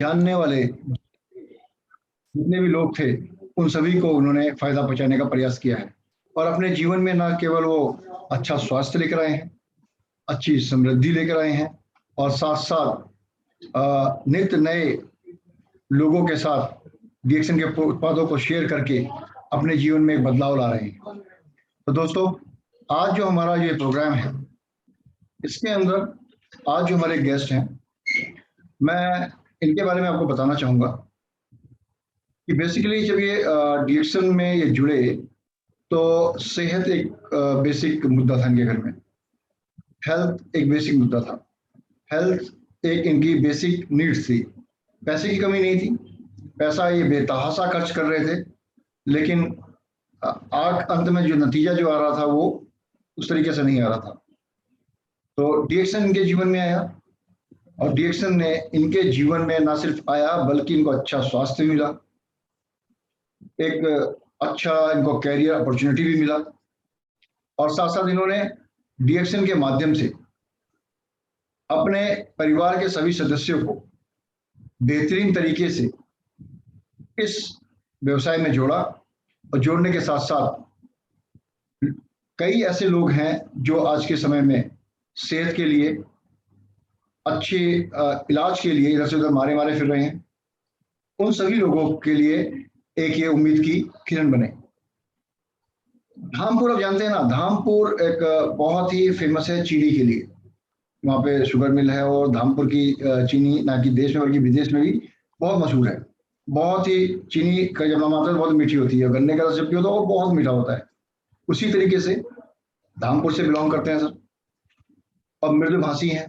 जानने वाले जितने भी लोग थे उन सभी को उन्होंने फायदा पहुंचाने का प्रयास किया है। और अपने जीवन में न केवल वो अच्छा स्वास्थ्य लेकर आए हैं, अच्छी समृद्धि लेकर आए हैं, और साथ साथ नित्य नए लोगों के साथ डीएक्सन के उत्पादों को शेयर करके अपने जीवन में एक बदलाव ला रहे हैं। तो दोस्तों, आज जो हमारा ये प्रोग्राम है, इसके अंदर आज जो हमारे गेस्ट हैं, मैं इनके बारे में आपको बताना चाहूँगा कि बेसिकली जब ये डीएक्सन में ये जुड़े तो सेहत एक बेसिक मुद्दा था इनके घर में। हेल्थ एक बेसिक मुद्दा था। हेल्थ एक इनकी बेसिक नीड्स थी। पैसे की कमी नहीं थी, पैसा ये बेतहाशा खर्च कर रहे थे, लेकिन आग अंत में जो नतीजा जो आ रहा था वो उस तरीके से नहीं आ रहा था। तो डीएक्सन इनके जीवन में आया, और डीएक्सन ने इनके जीवन में ना सिर्फ आया बल्कि इनको अच्छा स्वास्थ्य मिला, एक अच्छा इनको कैरियर अपॉर्चुनिटी भी मिला, और साथ साथ इन्होंने डीएक्सन के माध्यम से अपने परिवार के सभी सदस्यों को बेहतरीन तरीके से इस व्यवसाय में जोड़ा। और जोड़ने के साथ साथ कई ऐसे लोग हैं जो आज के समय में सेहत के लिए अच्छे इलाज के लिए इधर से उधर मारे मारे फिर रहे हैं। उन सभी लोगों के लिए एक ये उम्मीद की किरण बने। धामपुर, आप जानते हैं ना, धामपुर एक बहुत ही फेमस है चीनी के लिए। वहाँ पे शुगर मिल है, और धामपुर की चीनी ना कि देश में बल्कि विदेश में भी बहुत मशहूर है। बहुत ही चीनी का जब नाम आता है बहुत मीठी होती है, गन्ने का रस जब भी होता है वो बहुत मीठा होता है। उसी तरीके से धामपुर से बिलोंग करते हैं सर, और मृदुभाषी हैं।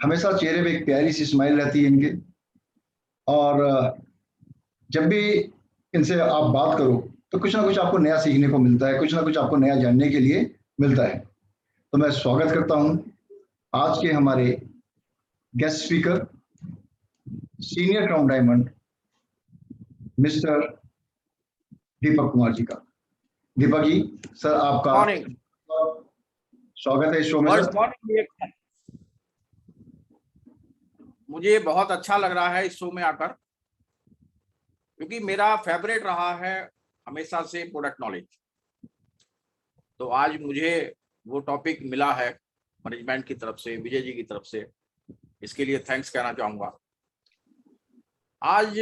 हमेशा चेहरे पे एक प्यारी सी स्माइल रहती है इनके, और जब भी इनसे आप बात करो तो कुछ ना कुछ आपको नया सीखने को मिलता है, कुछ ना कुछ आपको नया जानने के लिए मिलता है। तो मैं स्वागत करता हूं आज के हमारे guest speaker, senior crown diamond mister Deepak Kumar ji का। दीपक जी, सर आपका स्वागत है इस शो में सर। मुझे बहुत अच्छा लग रहा है इस शो में आकर, क्योंकि मेरा फेवरेट रहा है हमेशा से प्रोडक्ट नॉलेज। तो आज मुझे वो टॉपिक मिला है मैनेजमेंट की तरफ से, विजय जी की तरफ से, इसके लिए थैंक्स कहना चाहूंगा। आज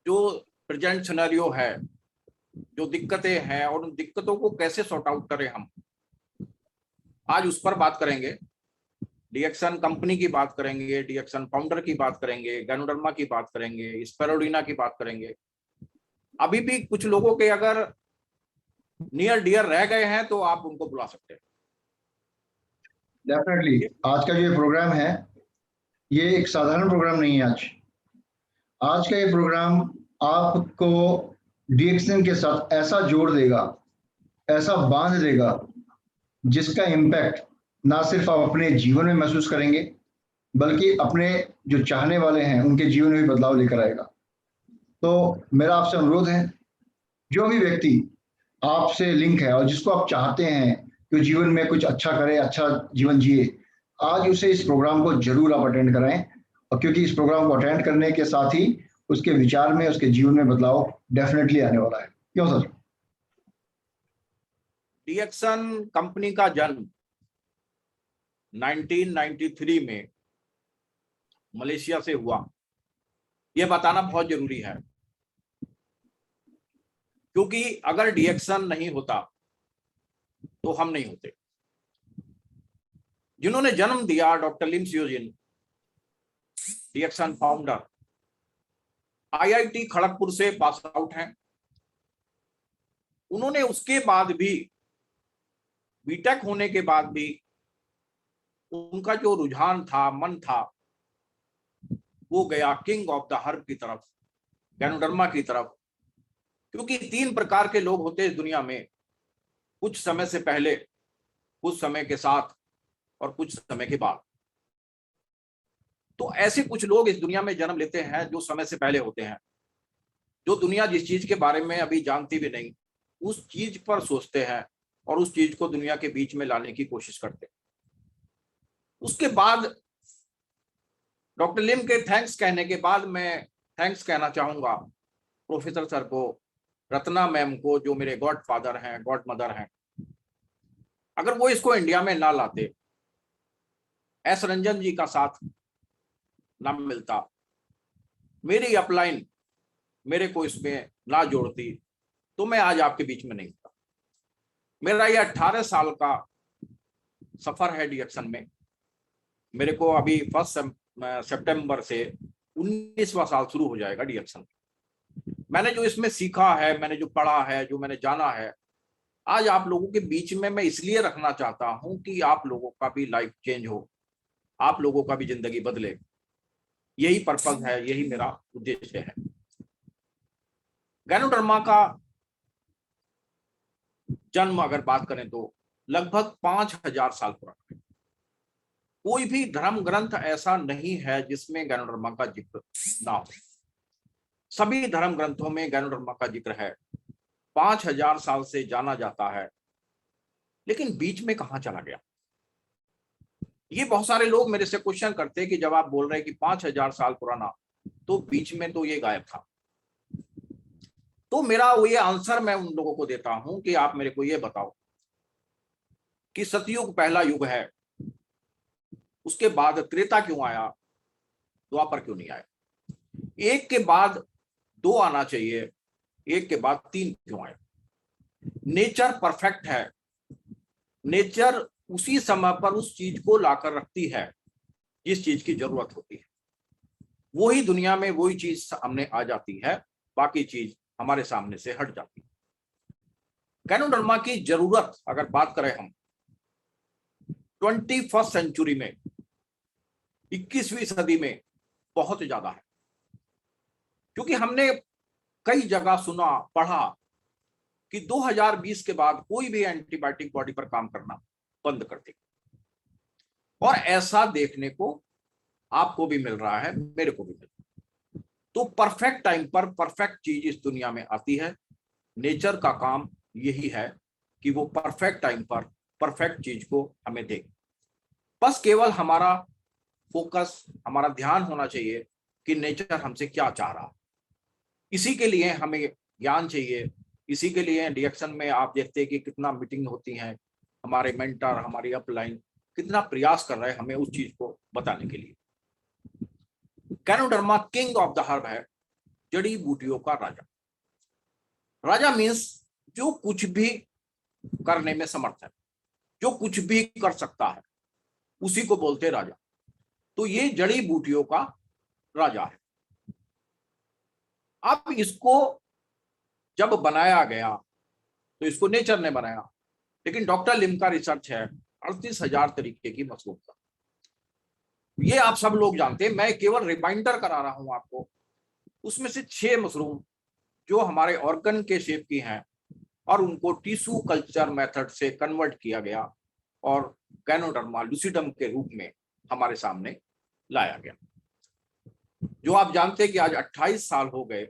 जो प्रेजेंट सिनेरियो है, जो दिक्कतें हैं और उन दिक्कतों को कैसे सॉर्ट आउट करें, हम आज उस पर बात करेंगे। डीएक्सन कंपनी की बात करेंगे, डीएक्सन फाउंडर की बात करेंगे, गैनोडर्मा की बात करेंगे, स्पेरुलिना की बात करेंगे। अभी भी कुछ लोगों के अगर नियर डियर रह गए हैं तो आप उनको बुला सकते हैं। डेफिनेटली आज का जो प्रोग्राम है ये एक साधारण प्रोग्राम नहीं है। आज का ये प्रोग्राम आपको डीएक्सन के साथ ऐसा जोड़ देगा, ऐसा बांध देगा, जिसका इम्पैक्ट ना सिर्फ आप अपने जीवन में महसूस करेंगे बल्कि अपने जो चाहने वाले हैं उनके जीवन में भी बदलाव लेकर आएगा। तो मेरा आपसे अनुरोध है, जो भी व्यक्ति आपसे लिंक है और जिसको आप चाहते हैं कि जीवन में कुछ अच्छा करे, अच्छा जीवन जिए, आज उसे इस प्रोग्राम को जरूर आप अटेंड कराएं। और क्योंकि इस प्रोग्राम को अटेंड करने के साथ ही उसके विचार में, उसके जीवन में बदलाव डेफिनेटली आने वाला है। क्यों सर? डीएक्सन कंपनी का जन्म 1993 में मलेशिया से हुआ, यह बताना बहुत जरूरी है, क्योंकि अगर डीएक्सन नहीं होता तो हम नहीं होते। जिन्होंने जन्म दिया डॉक्टर लिम सियोजिन, डीएक्सन फाउंडर, आईआईटी खड़गपुर से पास आउट हैं। उन्होंने उसके बाद भी, बीटेक होने के बाद भी, उनका जो रुझान था, मन था, वो गया किंग ऑफ द हर्ब की तरफ, गैनोडर्मा की तरफ। क्योंकि 3 प्रकार के लोग होते हैं इस दुनिया में, कुछ समय से पहले, कुछ समय के साथ और कुछ समय के बाद। तो ऐसे कुछ लोग इस दुनिया में जन्म लेते हैं जो समय से पहले होते हैं, जो दुनिया जिस चीज के बारे में अभी जानती भी नहीं, उस चीज पर सोचते हैं और उस चीज को दुनिया के बीच में लाने की कोशिश करते हैं। उसके बाद डॉक्टर लिम के थैंक्स कहने के बाद मैं थैंक्स कहना चाहूंगा प्रोफेसर सर को, रत्ना मैम को, जो मेरे गॉड फादर हैं, गॉड मदर हैं। अगर वो इसको इंडिया में ना लाते, एस रंजन जी का साथ ना मिलता, मेरी अपलाइन मेरे को इसमें ना जोड़ती, तो मैं आज आपके बीच में नहीं था। मेरा ये 18 साल का सफर है डीएक्शन में। मेरे को अभी 1 सितंबर से 19वां साल शुरू हो जाएगा डीएक्शन। मैंने जो इसमें सीखा है, मैंने जो पढ़ा है, जो मैंने जाना है, आज आप लोगों के बीच में मैं इसलिए रखना चाहता हूं कि आप लोगों का भी लाइफ चेंज हो, आप लोगों का भी जिंदगी बदले। यही पर्पस है, यही मेरा उद्देश्य है। गैनोडर्मा का जन्म अगर बात करें तो लगभग 5000 साल पुराना है। कोई भी धर्म ग्रंथ ऐसा नहीं है जिसमें गैनोडर्मा का जिक्र ना हो। सभी धर्म ग्रंथों में गैनोडर्मा का जिक्र है। 5000 साल से जाना जाता है, लेकिन बीच में कहां चला गया? ये बहुत सारे लोग मेरे से क्वेश्चन करते हैं कि जब आप बोल रहे हैं कि 5000 साल पुराना, तो बीच में तो ये गायब था। तो मेरा वो ये आंसर मैं उन लोगों को देता हूं कि आप मेरे को ये बताओ कि सतयुग पहला युग है, उसके बाद त्रेता क्यों आया, द्वापर क्यों नहीं आया? एक के बाद दो आना चाहिए, एक के बाद तीन क्यों आया? नेचर परफेक्ट है। नेचर उसी समय पर उस चीज को लाकर रखती है जिस चीज की जरूरत होती है। वही दुनिया में वही चीज सामने आ जाती है, बाकी चीज हमारे सामने से हट जाती है। गैनोडर्मा की जरूरत अगर बात करें हम 21st सेंचुरी में, 21वीं सदी में बहुत ज्यादा है। क्योंकि हमने कई जगह सुना, पढ़ा कि 2020 के बाद कोई भी एंटीबायोटिक बॉडी पर काम करना बंद कर दे। और ऐसा देखने को आपको भी मिल रहा है, मेरे को भी मिल रहा है। तो परफेक्ट टाइम पर परफेक्ट चीज इस दुनिया में आती है। नेचर का काम यही है कि वो परफेक्ट टाइम पर परफेक्ट चीज को हमें दे। बस केवल हमारा फोकस, हमारा ध्यान होना चाहिए कि नेचर हमसे क्या चाह रहा है। इसी के लिए हमें ज्ञान चाहिए। इसी के लिए डीएक्शन में आप देखते हैं कि कितना मीटिंग होती है, हमारे मेंटर, हमारी अपलाइन कितना प्रयास कर रहे हैं हमें उस चीज को बताने के लिए। Ganoderma king of the herb है, जड़ी बूटियों का राजा। राजा मीन्स जो कुछ भी करने में समर्थ है, जो कुछ भी कर सकता है, उसी को बोलते राजा। तो ये जड़ी बूटियों का राजा है। अब इसको जब बनाया गया तो इसको नेचर ने बनाया, लेकिन डॉक्टर लिम का रिसर्च है 38,000 तरीके की मशरूम का। ये आप सब लोग जानते हैं, मैं केवल रिमाइंडर करा रहा हूं आपको। उसमें से 6 मशरूम जो हमारे ऑर्गन के शेप की हैं और उनको टिश्यू कल्चर मेथड से कन्वर्ट किया गया और गैनोडर्मा लूसिडम के रूप में हमारे सामने लाया गया। जो आप जानते हैं कि आज 28 साल हो गए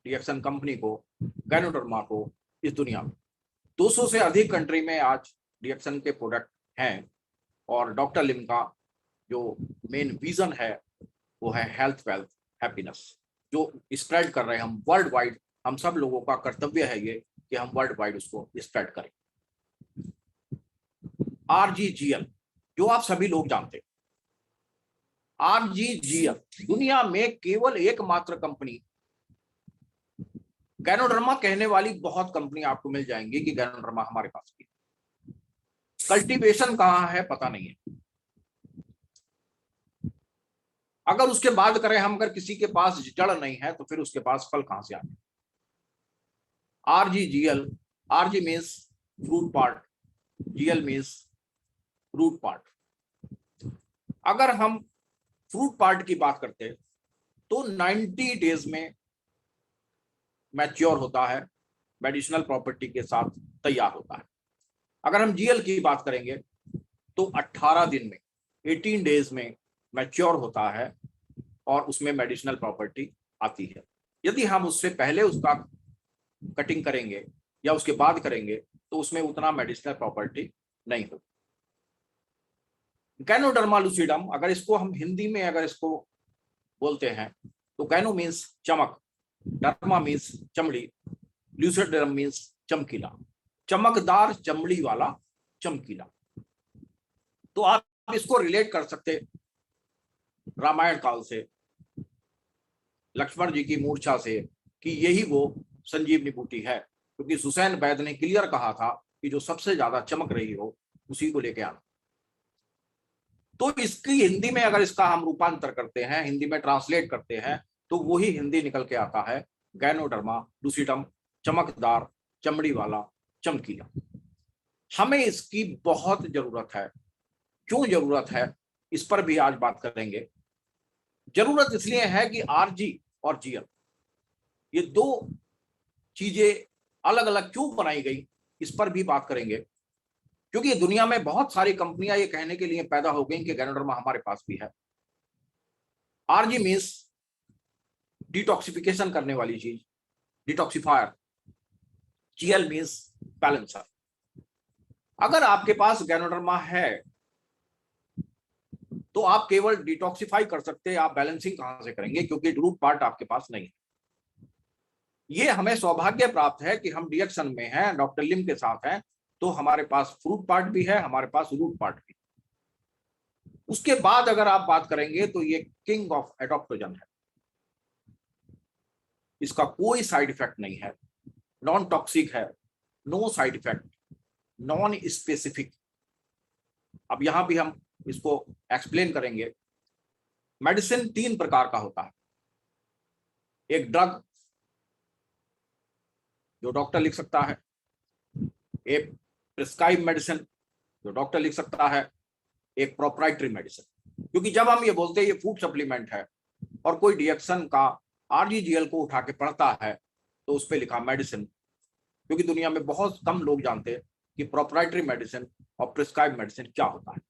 डीएक्शन कंपनी को, गैनोडर्मा को इस दुनिया में 200 से अधिक कंट्री में आज डीएक्शन के प्रोडक्ट हैं। और डॉक्टर लिम का जो मेन विजन है वो है हेल्थ, वेल्थ, हैप्पीनेस, जो स्प्रेड कर रहे हैं हम वर्ल्ड वाइड। हम सब लोगों का कर्तव्य है ये कि हम वर्ल्ड वाइड उसको स्प्रेड करें। आरजीजीएल जो आप सभी लोग जानते हैं, आरजीजीएल दुनिया में केवल एकमात्र कंपनी, गैनोडर्मा कहने वाली बहुत कंपनी आपको मिल जाएंगी कि गैनोडर्मा हमारे पास की। कल्टीवेशन कहां है पता नहीं है। अगर उसके बाद करें हम, अगर किसी के पास जड़ नहीं है तो फिर उसके पास फल कहां से आए? RGGL, RG means fruit part, GL means root part. अगर हम फ्रूट पार्ट की बात करते हैं तो 90 डेज में मैच्योर होता है, मेडिसिनल प्रॉपर्टी के साथ तैयार होता है। अगर हम जीएल की बात करेंगे तो 18 दिन में, 18 डेज में मैच्योर होता है और उसमें मेडिसिनल प्रॉपर्टी आती है। यदि हम उससे पहले उसका कटिंग करेंगे या उसके बाद करेंगे तो उसमें उतना मेडिसिनल प्रॉपर्टी नहीं होगी। गैनोडर्मा लूसिडम, अगर इसको हम हिंदी में अगर इसको बोलते हैं तो गैनो मीन्स चमक, डर्मा मीन्स चमड़ी, ल्यूसिडरम मीन्स चमकीला, चमकदार चमड़ी वाला, चमकीला। तो आप इसको रिलेट कर सकते रामायण काल से, लक्ष्मण जी की मूर्छा से, कि यही वो संजीवनी बूटी है, क्योंकि सुसैन वैद्य ने क्लियर कहा था कि जो सबसे ज्यादा चमक रही हो उसी को लेके आना। तो इसकी हिंदी में अगर इसका हम रूपांतर करते हैं, हिंदी में ट्रांसलेट करते हैं, तो वही हिंदी निकल के आता है गैनोडर्मा लूसिडम, चमकदार चमड़ी वाला, चमकीला। हमें इसकी बहुत जरूरत है। क्यों जरूरत है, इस पर भी आज बात करेंगे। जरूरत इसलिए है कि आरजी और जीएल ये दो चीजें अलग अलग क्यों बनाई गई, इस पर भी बात करेंगे। क्योंकि दुनिया में बहुत सारी कंपनियां ये कहने के लिए पैदा हो गई कि गैनोडर्मा हमारे पास भी है। आरजी मीन्स डिटॉक्सिफिकेशन करने वाली चीज, डिटॉक्सिफायर। GL means balancer. अगर आपके पास गैनोडर्मा है तो आप केवल डिटॉक्सिफाई कर सकते हैं, आप बैलेंसिंग कहां से करेंगे, क्योंकि रूट पार्ट आपके पास नहीं है। ये हमें सौभाग्य प्राप्त है कि हम डीएक्सन में हैं, डॉक्टर लिम के साथ हैं, तो हमारे पास फ्रूट पार्ट भी है, हमारे पास रूट पार्ट भी। उसके बाद अगर आप बात करेंगे तो ये किंग ऑफ एडॉप्टोजन है। इसका कोई साइड इफेक्ट नहीं है, नॉन टॉक्सिक है, no side effect, non specific. अब यहां भी हम इसको एक्सप्लेन करेंगे। मेडिसिन 3 प्रकार का होता है। एक ड्रग जो डॉक्टर लिख सकता है, एक प्रिस्क्राइब मेडिसिन जो डॉक्टर लिख सकता है, एक प्रोप्राइटरी मेडिसिन। क्योंकि जब हम ये बोलते हैं ये फूड सप्लीमेंट है और कोई डीएक्सन का आरजीजीएल को उठा के पढ़ता है तो उस पर लिखा मेडिसिन, क्योंकि दुनिया में बहुत कम लोग जानते हैं कि प्रोप्राइटरी मेडिसिन और प्रिस्क्राइब मेडिसिन क्या होता है।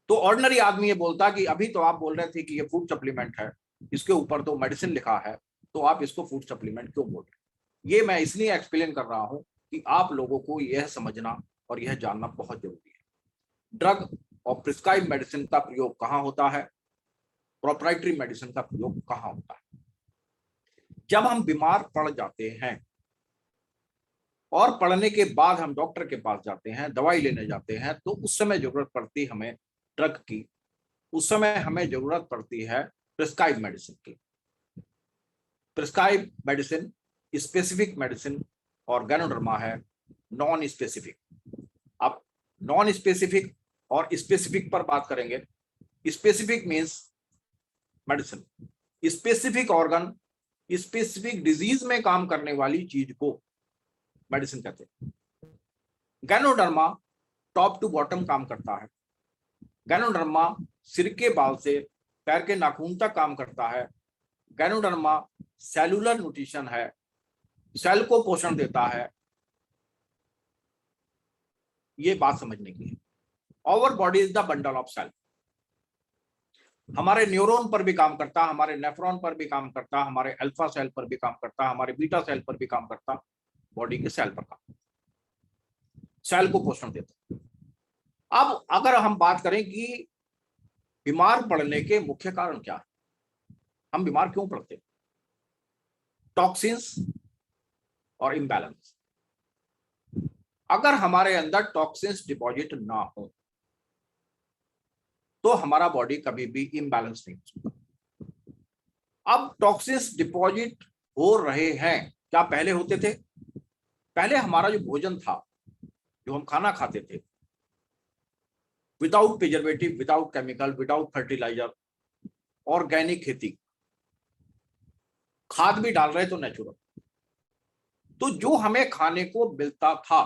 तो ऑर्डिनरी आदमी ये बोलता कि अभी तो आप बोल रहे थे कि ये फूड सप्लीमेंट है, इसके ऊपर तो मेडिसिन लिखा है, तो आप इसको फूड सप्लीमेंट क्यों बोल रहे? ये मैं इसलिए एक्सप्लेन कर रहा हूं कि आप लोगों को यह समझना और यह जानना बहुत जरूरी है। ड्रग और प्रिस्क्राइब मेडिसिन का प्रयोग कहां होता है, प्रोप्राइटरी मेडिसिन का प्रयोग कहां होता है। जब हम बीमार पड़ जाते हैं और पड़ने के बाद हम डॉक्टर के पास जाते हैं, दवाई लेने जाते हैं, तो उस समय जरूरत पड़ती है हमें ड्रग की, उस समय हमें जरूरत पड़ती है प्रिस्क्राइब मेडिसिन की। प्रिस्क्राइब मेडिसिन स्पेसिफिक मेडिसिन और गैनोडर्मा है नॉन स्पेसिफिक। अब नॉन स्पेसिफिक और स्पेसिफिक पर बात करेंगे। Specific means medicine, specific organ, specific disease में काम करने वाली चीज को मेडिसिन कहते हैं। गैनोडर्मा टॉप टू बॉटम काम करता है। गैनोडर्मा सिर के बाल से पैर के नाखून तक काम करता है। गैनोडर्मा सेलुलर न्यूट्रिशन है, सेल को पोषण देता है। ये बात समझने की है। Our body is the bundle of cell. हमारे न्यूरॉन पर भी काम करता, हमारे नेफ्रॉन पर भी काम करता, हमारे अल्फा सेल पर भी काम करता, हमारे बीटा सेल पर भी काम करता, बॉडी के सेल पर काम, सेल को पोषण देता। अब अगर हम बात करें कि बीमार पड़ने के मुख्य कारण क्या है, हम बीमार क्यों पड़ते हैं? टॉक्सिन्स और इम्बैलेंस। अगर हमारे अंदर टॉक्सिन्स डिपॉजिट ना हो तो हमारा बॉडी कभी भी इम्बैलेंस नहीं हो सकता। अब टॉक्सिन्स डिपॉजिट हो रहे हैं, क्या पहले होते थे? पहले हमारा जो भोजन था, जो हम खाना खाते थे, without preservative, without chemical, without fertiliser, organic खेती, खाद भी डाल रहे तो नेचुरल, तो जो हमें खाने को मिलता था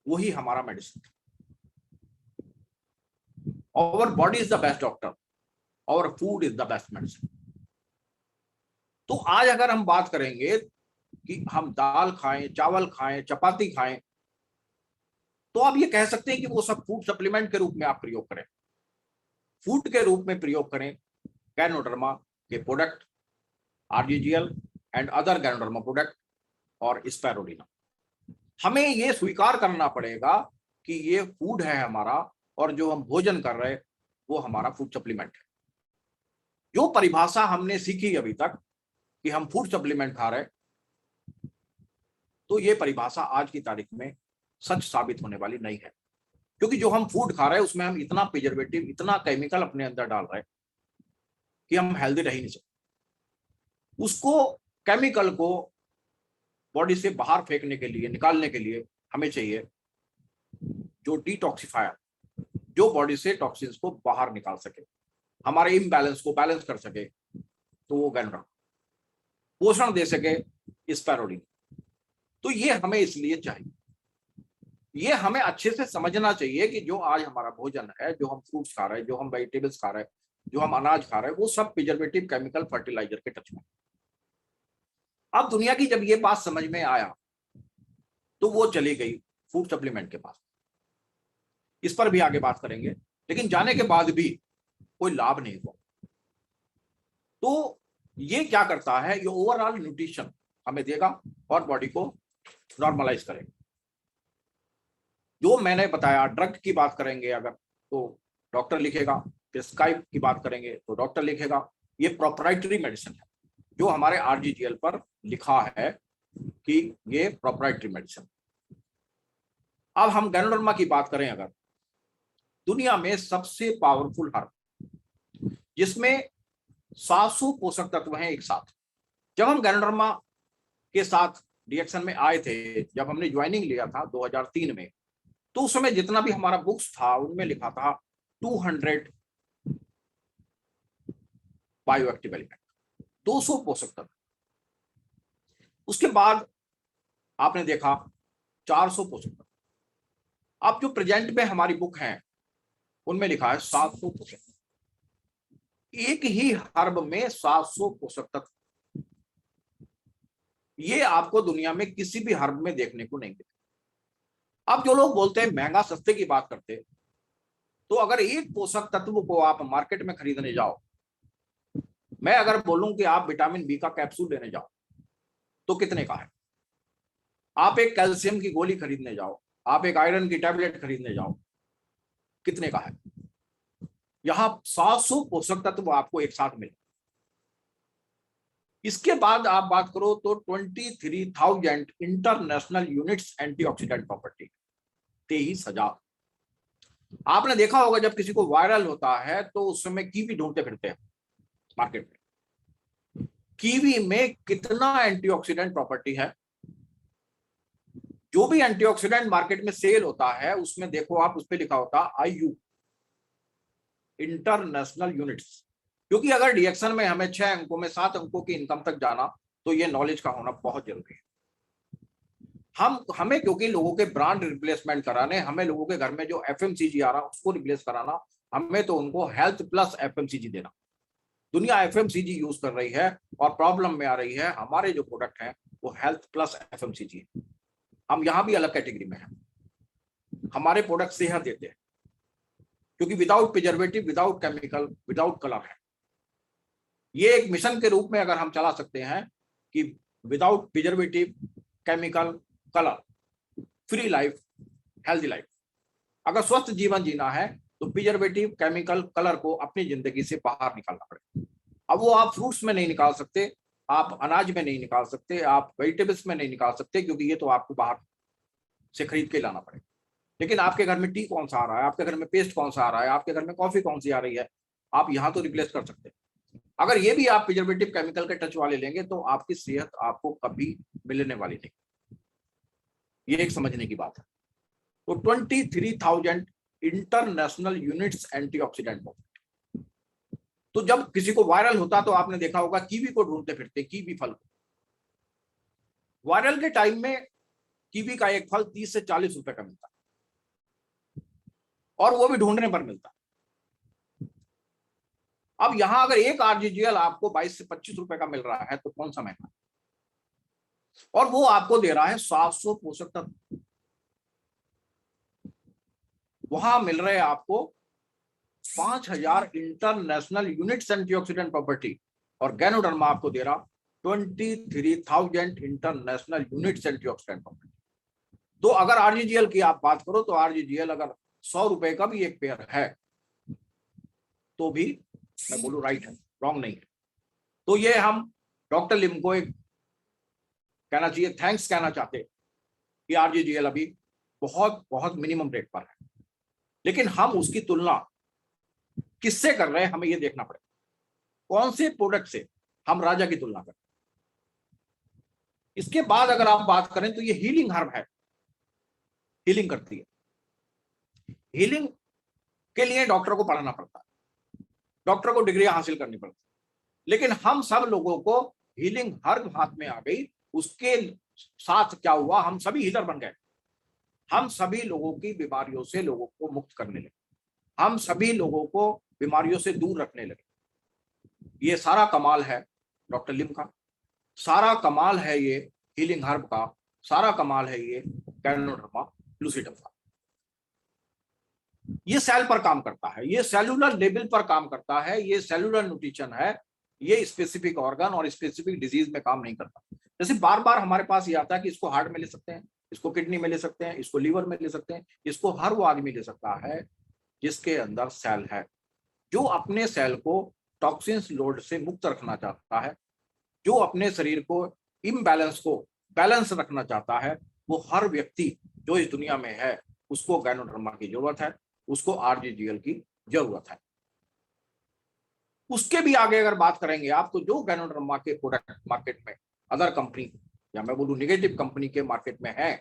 वही हमारा मेडिसिन था। Our body is the best doctor, our food is the best medicine। तो आज अगर हम बात करेंगे कि हम दाल खाएं, चावल खाएं, चपाती खाएं, तो आप ये कह सकते हैं कि वो सब फूड सप्लीमेंट के रूप में आप प्रयोग करें, फूड के रूप में प्रयोग करें गैनोडर्मा के product, RGGL and other ganoderma product और स्पाइरुलिना। हमें ये स्वीकार करना पड़ेगा कि ये फूड है हमारा, और जो हम भोजन कर रहे हैं वो हमारा फूड सप्लीमेंट है। जो परिभाषा हमने सीखी अभी तक कि हम फूड सप्लीमेंट खा रहे, तो ये परिभाषा आज की तारीख में सच साबित होने वाली नहीं है, क्योंकि जो हम फूड खा रहे हैं उसमें हम इतना प्रिजर्वेटिव, इतना केमिकल अपने अंदर डाल रहे हैं कि हम हेल्दी रह ही नहीं सकते। उसको, केमिकल को बॉडी से बाहर फेंकने के लिए, निकालने के लिए हमें चाहिए जो डिटॉक्सिफायर, जो बॉडी से टॉक्सिन्स को बाहर निकाल सके, हमारे इम्बैलेंस को बैलेंस कर सके, तो वो गैनोडर्मा पोषण दे सके स्पायरोडीन। तो ये हमें इसलिए चाहिए, ये हमें अच्छे से समझना चाहिए कि जो आज हमारा भोजन है, जो हम फ्रूट्स खा रहे हैं, जो हम वेजिटेबल्स खा रहे हैं, जो हम अनाज खा रहे हैं, वो सब प्रिजर्वेटिव, केमिकल, फर्टिलाइजर के टच में। अब दुनिया की जब ये बात समझ में आया तो वो चली गई फूड सप्लीमेंट के पास। इस पर भी आगे बात करेंगे, लेकिन जाने के बाद भी कोई लाभ नहीं हुआ। तो ये क्या करता है, ये ओवरऑल न्यूट्रिशन हमें देगा और बॉडी को नॉर्मलाइज करेगा। जो मैंने बताया, ड्रग की बात करेंगे अगर तो डॉक्टर लिखेगा, प्रिस्क्राइब की बात करेंगे तो डॉक्टर लिखेगा। ये प्रोप्राइटरी मेडिसिन है जो हमारे आरजीजीएल पर लिखा है कि ये प्रोप्राइटरी मेडिसिन। अब हम गैनोडर्मा की बात करें, अगर दुनिया में सबसे पावरफुल हर्ब जिसमें 700 पोषक तत्व हैं एक साथ। जब हम गैनोडर्मा के साथ रिएक्शन में आए थे, जब हमने ज्वाइनिंग लिया था 2003 में, तो उस समय जितना भी हमारा बुक्स था उनमें लिखा था 200 बायोएक्टिव एलिमेंट, 200 पोषक तत्व। उसके बाद आपने देखा 400 पोषक तत्व। अब जो प्रेजेंट में हमारी बुक है उनमें लिखा है 700 पोषक तत्व। एक ही हर्ब में 700 पोषक तत्व, ये आपको दुनिया में किसी भी हर्ब में देखने को नहीं मिलता। अब जो लोग बोलते हैं महंगा सस्ते की बात करते, तो अगर एक पोषक तत्व को आप मार्केट में खरीदने जाओ, मैं अगर बोलूं कि आप विटामिन बी का कैप्सूल लेने जाओ तो कितने का है? आप एक कैल्शियम की गोली खरीदने जाओ, आप एक आयरन की टैबलेट खरीदने जाओ, कितने का है? यहां 700 पोषक तत्व आपको एक साथ मिले। इसके बाद आप बात करो तो 23,000 इंटरनेशनल यूनिट्स एंटीऑक्सीडेंट प्रॉपर्टी, 23,000। आपने देखा होगा जब किसी को वायरल होता है तो उस समय कीवी ढूंढते फिरते हैं मार्केट में। कीवी में कितना एंटीऑक्सीडेंट प्रॉपर्टी है? जो भी एंटीऑक्सीडेंट मार्केट में सेल होता है उसमें देखो आप, उस पर लिखा होता आईयू, इंटरनेशनल यूनिट्स। क्योंकि अगर रिएक्शन में हमें 6 अंकों में 7 अंकों की इनकम तक जाना, तो ये नॉलेज का होना बहुत जरूरी है। हमें क्योंकि लोगों के ब्रांड रिप्लेसमेंट कराने, हमें लोगों के घर में जो एफएमसीजी आ रहा उसको रिप्लेस कराना, हमें तो उनको हेल्थ प्लस एफएमसीजी देना। दुनिया एफएमसीजी यूज कर रही है और प्रॉब्लम में आ रही है। हमारे जो प्रोडक्ट हैं वो हेल्थ प्लस एफएमसीजी है। हम यहाँ भी अलग कैटेगरी में हैं। हमारे प्रोडक्ट सेहत देते हैं क्योंकि without preservative, without chemical, without colour है। ये एक मिशन के रूप में अगर हम चला सकते हैं कि without preservative, chemical, colour, free life, healthy life. अगर स्वस्थ जीवन जीना है तो प्रिजर्वेटिव, केमिकल, कलर को अपनी जिंदगी से बाहर निकालना पड़ेगा। अब वो आप फ्रूट्स में नहीं निकाल सकते, आप अनाज में नहीं निकाल सकते, आप वेजिटेबल्स में नहीं निकाल सकते, क्योंकि ये तो आपको बाहर से खरीद के लाना पड़ेगा। लेकिन आपके घर में टी कौन सा आ रहा है, आपके घर में पेस्ट कौन सा आ रहा है, आपके घर में कॉफी कौन सी आ रही है, आप यहाँ तो रिप्लेस कर सकते हैं। अगर ये भी आप प्रिजर्वेटिव, केमिकल के टच वाले लेंगे तो आपकी सेहत आपको कभी मिलने वाली नहीं। ये एक समझने की बात है। तो 23,000 इंटरनेशनल यूनिट्स एंटीऑक्सीडेंट। तो जब किसी को वायरल होता तो आपने देखा होगा कीवी को ढूंढते फिरते, कीवी फल को। वायरल के टाइम में कीवी का एक फल 30 से 40 रुपए का मिलता और वो भी ढूंढने पर मिलता। अब यहां अगर एक आरजीजीएल आपको 22 से 25 रुपए का मिल रहा है तो कौन सा महंगा? और वो आपको दे रहा है 700 पोषक तत्व। वहां मिल रहे आपको 5,000 इंटरनेशनल यूनिट्स एंटीऑक्सीडेंट प्रॉपर्टी, और गैनोडर्मा आपको दे रहा 23,000 इंटरनेशनल यूनिट्स एंटीऑक्सीडेंट प्रॉपर्टी। तो अगर आरजीजीएल की आप बात करो तो आरजीजीएल अगर 100 रुपए का भी एक पेयर है तो भी मैं बोलूं राइट है, रॉन्ग नहीं है। तो ये हम डॉक्टर लिम को एक कहना चाहिए, थैंक्स कहना चाहते कि आरजीजीएल अभी बहुत बहुत मिनिमम रेट पर है, लेकिन हम उसकी तुलना किससे कर रहे हैं हमें ये देखना पड़ेगा, कौन से प्रोडक्ट से हम राजा की तुलना करें। इसके बाद अगर आप बात करें तो ये हीलिंग हर्ब है, हीलिंग करती है। हीलिंग के लिए डॉक्टर को पढ़ना पड़ता है, डॉक्टर को डिग्री हासिल करनी पड़ती है, लेकिन हम सब लोगों को हीलिंग हर्ब हाथ में आ गई, उसके साथ क्या हुआ, हम सभी हीलर बन गए। हम सभी लोगों की बीमारियों से लोगों को मुक्त करने लगे, हम सभी लोगों को बीमारियों से दूर रखने लगे। ये सारा कमाल है डॉक्टर लिम का, सारा कमाल है ये हीलिंग हर्ब का, सारा कमाल है ये गैनोडर्मा लूसिडम का। ये सेल पर काम करता है, ये सेलुलर लेवल पर काम करता है, ये सेलुलर न्यूट्रिशन है, ये स्पेसिफिक ऑर्गन और स्पेसिफिक डिजीज में काम नहीं करता। जैसे बार बार हमारे पास ये आता है कि इसको हार्ट में ले सकते हैं, इसको किडनी में ले सकते हैं, इसको लीवर में ले सकते हैं, इसको हर वो आदमी ले सकता है जिसके अंदर सेल है, जो अपने सेल को टॉक्सिन्स लोड से मुक्त रखना चाहता है, जो अपने शरीर को इम्बैलेंस को बैलेंस रखना चाहता है। वो हर व्यक्ति जो इस दुनिया में है उसको गैनोडर्मा की जरूरत है, उसको आरजीजीएल की जरूरत है। उसके भी आगे अगर बात करेंगे आप, तो जो गैनोडर्मा के प्रोडक्ट मार्केट में अदर कंपनी या मैं बोलूं नेगेटिव कंपनी के मार्केट में है,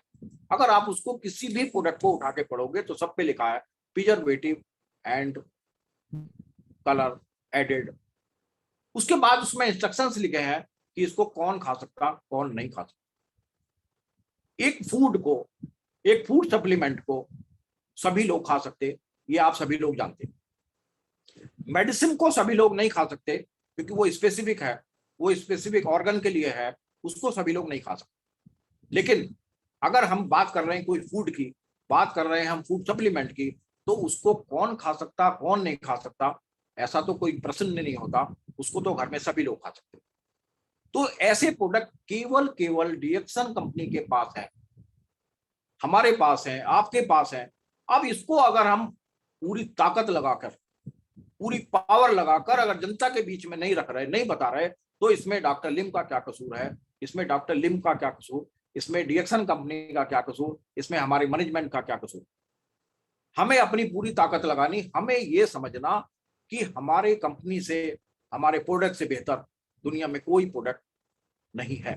अगर आप उसको किसी भी प्रोडक्ट को उठा के पढ़ोगे तो सब पे लिखा है प्रिजर्वेटिव एंड कलर एडेड। उसके बाद उसमें इंस्ट्रक्शंस लिखे हैं कि इसको कौन खा सकता, कौन नहीं खा सकता। एक फूड सप्लीमेंट को सभी लोग खा सकते, ये आप सभी लोग जानते हैं। मेडिसिन को सभी लोग नहीं खा सकते क्योंकि वो स्पेसिफिक है, वो स्पेसिफिक ऑर्गन के लिए है, उसको सभी लोग नहीं खा सकते। लेकिन अगर हम बात कर रहे हैं कोई फूड की, बात कर रहे हैं हम फूड सप्लीमेंट की, तो उसको कौन खा सकता, कौन नहीं खा सकता, ऐसा तो कोई प्रश्न नहीं होता, उसको तो घर में सभी लोग खा सकते। तो ऐसे प्रोडक्ट केवल डीएक्सन कंपनी के पास है, हमारे पास है, आपके पास है। अब इसको अगर हम पूरी ताकत लगाकर, पूरी पावर लगाकर अगर जनता के बीच में नहीं रख रहे, नहीं बता रहे, तो इसमें डॉक्टर लिम का क्या कसूर है, इसमें डॉक्टर लिम का क्या कसूर, इसमें डीएक्सन कंपनी का क्या कसूर, इसमें हमारे मैनेजमेंट का क्या कसूर। हमें अपनी पूरी ताकत लगानी, हमें ये समझना कि हमारे कंपनी से, हमारे प्रोडक्ट से बेहतर दुनिया में कोई प्रोडक्ट नहीं है,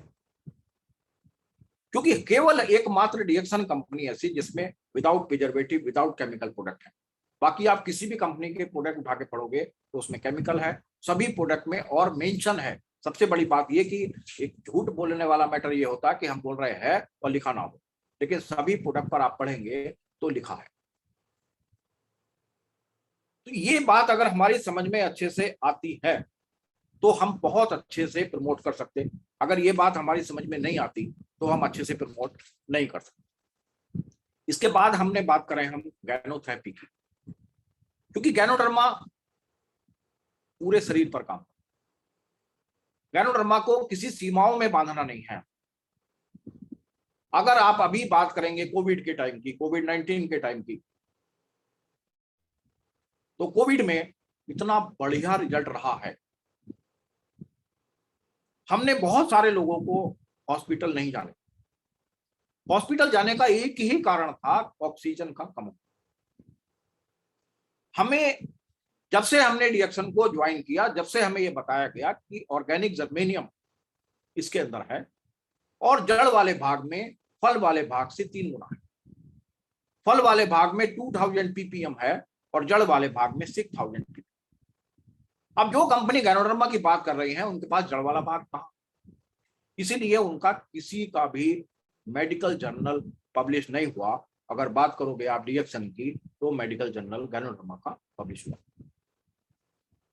क्योंकि केवल एकमात्र डीएक्सन कंपनी ऐसी जिसमें without preservative, without chemical product है। बाकी आप किसी भी कंपनी के प्रोडक्ट उठा के पढ़ोगे तो उसमें केमिकल है सभी प्रोडक्ट में, और मेंशन है। सबसे बड़ी बात ये कि एक झूठ बोलने वाला मैटर ये होता है कि हम बोल रहे हैं और लिखा ना हो, लेकिन सभी प्रोडक्ट पर आप पढ़ेंगे तो लिखा है। तो ये बात अगर हमारी समझ में अच्छे से आती है तो हम बहुत अच्छे से प्रमोट कर सकते हैं। अगर ये बात हमारी समझ में नहीं आती तो हम अच्छे से प्रमोट नहीं कर सकते। इसके बाद हमने बात करें हम गैनोथेरेपी की, क्योंकि गैनोडर्मा पूरे शरीर पर काम, गैनोडर्मा को किसी सीमाओं में बांधना नहीं है। अगर आप अभी बात करेंगे कोविड के टाइम की, कोविड-19 के टाइम की, तो कोविड में इतना बढ़िया रिजल्ट रहा है। हमने बहुत सारे लोगों को हॉस्पिटल नहीं जाने, हॉस्पिटल जाने का एक ही कारण था, ऑक्सीजन का कम। हमें जब से हमने डीएक्सन को ज्वाइन किया, जब से हमें यह बताया गया कि ऑर्गेनिक जर्मेनियम इसके अंदर है और जड़ वाले भाग में फल वाले भाग से 3 गुना है। फल वाले भाग में 2000 ppm है और जड़ वाले भाग में 6000 ppm। अब जो कंपनी गैनोडर्मा की बात कर रही है उनके पास जड़ वाला भाग कहां, इसीलिए उनका किसी का भी मेडिकल जर्नल पब्लिश नहीं हुआ। अगर बात करोगे आप डीएक्सन की तो मेडिकल जर्नल गैनोडर्मा का पब्लिश हुआ।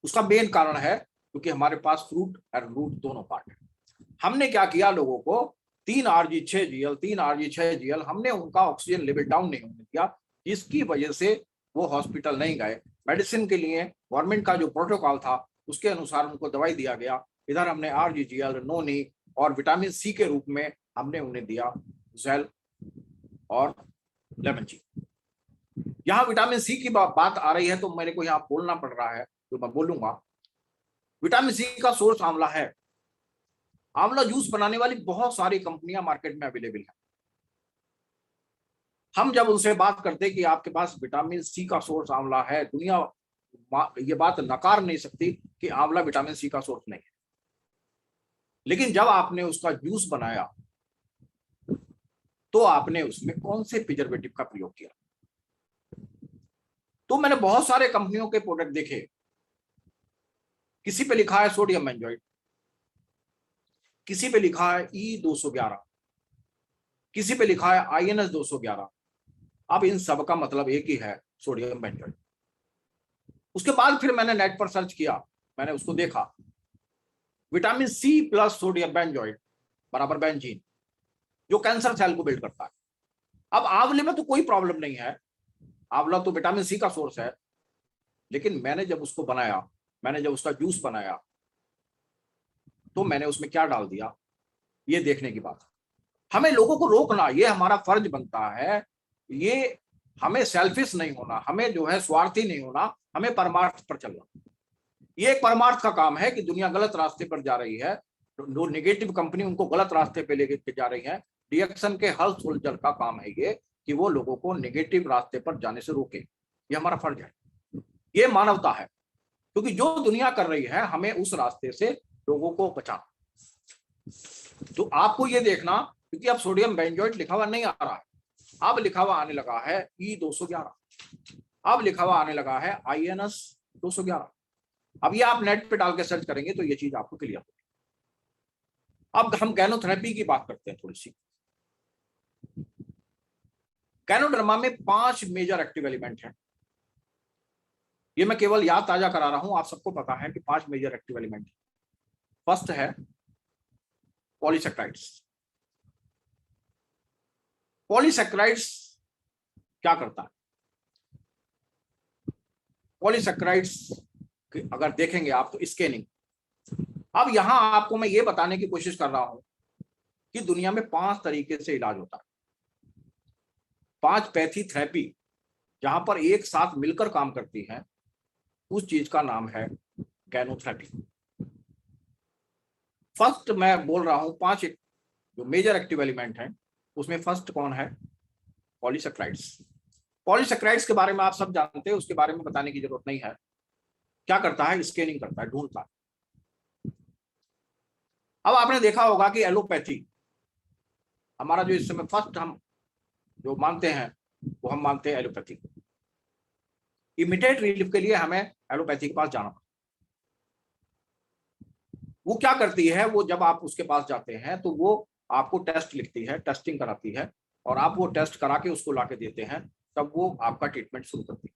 उसका मेन कारण है क्योंकि हमारे पास फ्रूट और रूट दोनों पार्ट है। हमने क्या किया, लोगों को 3Rg6Gl 3Rg6Gl हमने उनका ऑक्सीजन लेवल डाउन नहीं होने दिया, जिसकी वजह से वो हॉस्पिटल नहीं गए। मेडिसिन के लिए गवर्नमेंट का जो प्रोटोकॉल था उसके अनुसार उनको दवाई दिया गया। इधर हमने RGGL, नोनी और विटामिन सी के रूप में हमने उन्हें दिया जेल और लेमन जी। यहाँ विटामिन सी की बात आ रही है तो मेरे को यहाँ बोलना पड़ रहा है, तो मैं बोलूंगा विटामिन सी का सोर्स आंवला है। आंवला जूस बनाने वाली बहुत सारी कंपनियां मार्केट में अवेलेबल है। हम जब उनसे बात करते कि आपके पास विटामिन सी का सोर्स आंवला है, दुनिया ये बात नकार नहीं सकती कि आंवला विटामिन सी का सोर्स नहीं है। लेकिन जब आपने उसका जूस बनाया तो आपने उसमें कौन से प्रिजर्वेटिव का प्रयोग किया? तो मैंने बहुत सारे कंपनियों के प्रोडक्ट देखे, किसी पे लिखा है सोडियम बेंजोएट, किसी पे लिखा है E211, किसी पे लिखा है INS-211। अब इन सब का मतलब एक ही है, सोडियम बेंजोएट। उसके बाद फिर मैंने नेट पर सर्च किया, मैंने उसको देखा, vitamin C plus sodium benzoate बराबर बेंजीन, जो कैंसर सेल को बिल्ड करता है। अब आंवले में तो कोई प्रॉब्लम नहीं है, आंवला तो विटामिन सी का सोर्स है। लेकिन मैंने जब उसको बनाया, मैंने जब उसका जूस बनाया, तो मैंने उसमें क्या डाल दिया, ये देखने की बात। हमें लोगों को रोकना, ये हमारा फर्ज बनता है। ये हमें सेल्फिश नहीं होना, हमें जो है स्वार्थी नहीं होना, हमें परमार्थ पर चलना। ये एक परमार्थ का काम है कि दुनिया गलत रास्ते पर जा रही है, जो नेगेटिव कंपनी उनको गलत रास्ते पे लेके जा रही है। डीएक्शन के हर सोल्जर का काम है ये कि वो लोगों को नेगेटिव रास्ते पर जाने से रोके। ये हमारा फर्ज है, ये मानवता है, क्योंकि जो दुनिया कर रही है हमें उस रास्ते से लोगों को बचाना। तो आपको ये देखना, क्योंकि अब सोडियम बेंजोएट लिखा हुआ नहीं आ रहा है, अब लिखा हुआ आने लगा है E211, अब लिखा हुआ आने लगा है INS-211। अब ये आप नेट पे डाल के सर्च करेंगे तो ये चीज आपको क्लियर होगी। अब हम गैनोथेरेपी की बात करते हैं थोड़ी सी। गैनोडर्मा में 5 मेजर एक्टिव एलिमेंट हैं। ये मैं केवल याद ताजा करा रहा हूं, आप सबको पता है कि 5 मेजर एक्टिव एलिमेंट। फर्स्ट है पॉलीसेक्राइड्स। पॉलीसेक्राइड्स क्या करता है? पॉलीसेक्राइड्स अगर देखेंगे आप तो स्कैनिंग। अब यहां आपको मैं ये बताने की कोशिश कर रहा हूं कि दुनिया में 5 तरीके से इलाज होता है, 5 पैथी थेरेपी जहां पर एक साथ मिलकर काम करती है, उस चीज का नाम है गैनोथेरेपी। फर्स्ट मैं बोल रहा हूं 5 जो मेजर एक्टिव एलिमेंट हैं, उसमें फर्स्ट कौन है? पॉलीसेक्राइड्स। पॉलीसेक्राइड्स के बारे में आप सब जानते हैं, उसके बारे में बताने की जरूरत नहीं है। क्या करता है? स्कैनिंग करता है, ढूंढता है। अब आपने देखा होगा कि एलोपैथी हमारा जो इस समय फर्स्ट हम जो मानते हैं, वो हम मानते हैं एलोपैथी। इमीडिएट रिलीफ के लिए हमें एलोपैथी के पास जाना पड़ता है। वो क्या करती है, वो जब आप उसके पास जाते हैं तो वो आपको टेस्ट लिखती है, टेस्टिंग कराती है, और आप वो टेस्ट करा के उसको ला के देते हैं, तब वो आपका ट्रीटमेंट शुरू करती है।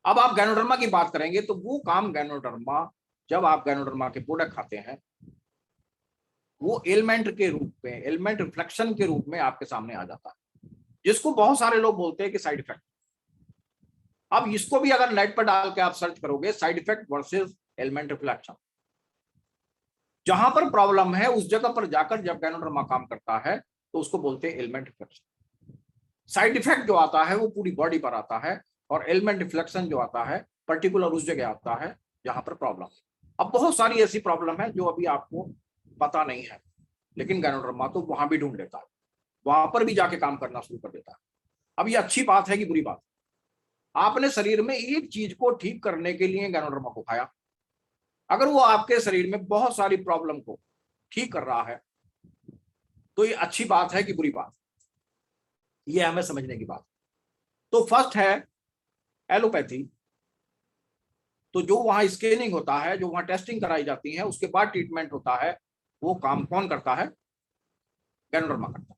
अब आप गैनोडर्मा की बात करेंगे तो वो काम गैनोडर्मा, जब आप गैनोडर्मा के प्रोडक्ट खाते हैं, वो एलिमेंट के रूप में, एलिमेंट रिफ्लेक्शन के रूप में आपके सामने आ जाता है, जिसको बहुत सारे लोग बोलते हैं कि साइड इफेक्ट। अब इसको भी अगर नेट पर डाल के आप सर्च करोगे, side effect versus element reflection, जहां पर प्रॉब्लम है उस जगह पर जाकर जब गैनोडर्मा काम करता है तो उसको बोलते हैं एलिमेंट रिफ्लेक्शन। साइड इफेक्ट जो आता है वो पूरी बॉडी पर आता है, और एलिमेंट रिफ्लेक्शन जो आता है पर्टिकुलर उस जगह आता है जहां पर प्रॉब्लम। अब बहुत सारी ऐसी प्रॉब्लम है जो अभी आपको पता नहीं है, लेकिन गैनोडर्मा तो वहां भी ढूंढ लेता है, वहां पर भी जाके काम करना शुरू कर देता है। अब ये अच्छी बात है कि बुरी बात? आपने शरीर में एक चीज को ठीक करने के लिए गैनोडर्मा को खाया, अगर वो आपके शरीर में बहुत सारी प्रॉब्लम को ठीक कर रहा है तो ये अच्छी बात है कि बुरी बात? ये हमें समझने की बात। तो फर्स्ट है एलोपैथी। तो जो वहां स्कैनिंग होता है, जो वहां टेस्टिंग कराई जाती है, उसके बाद ट्रीटमेंट होता है, वो काम कौन करता है? गैनोडर्मा करता है,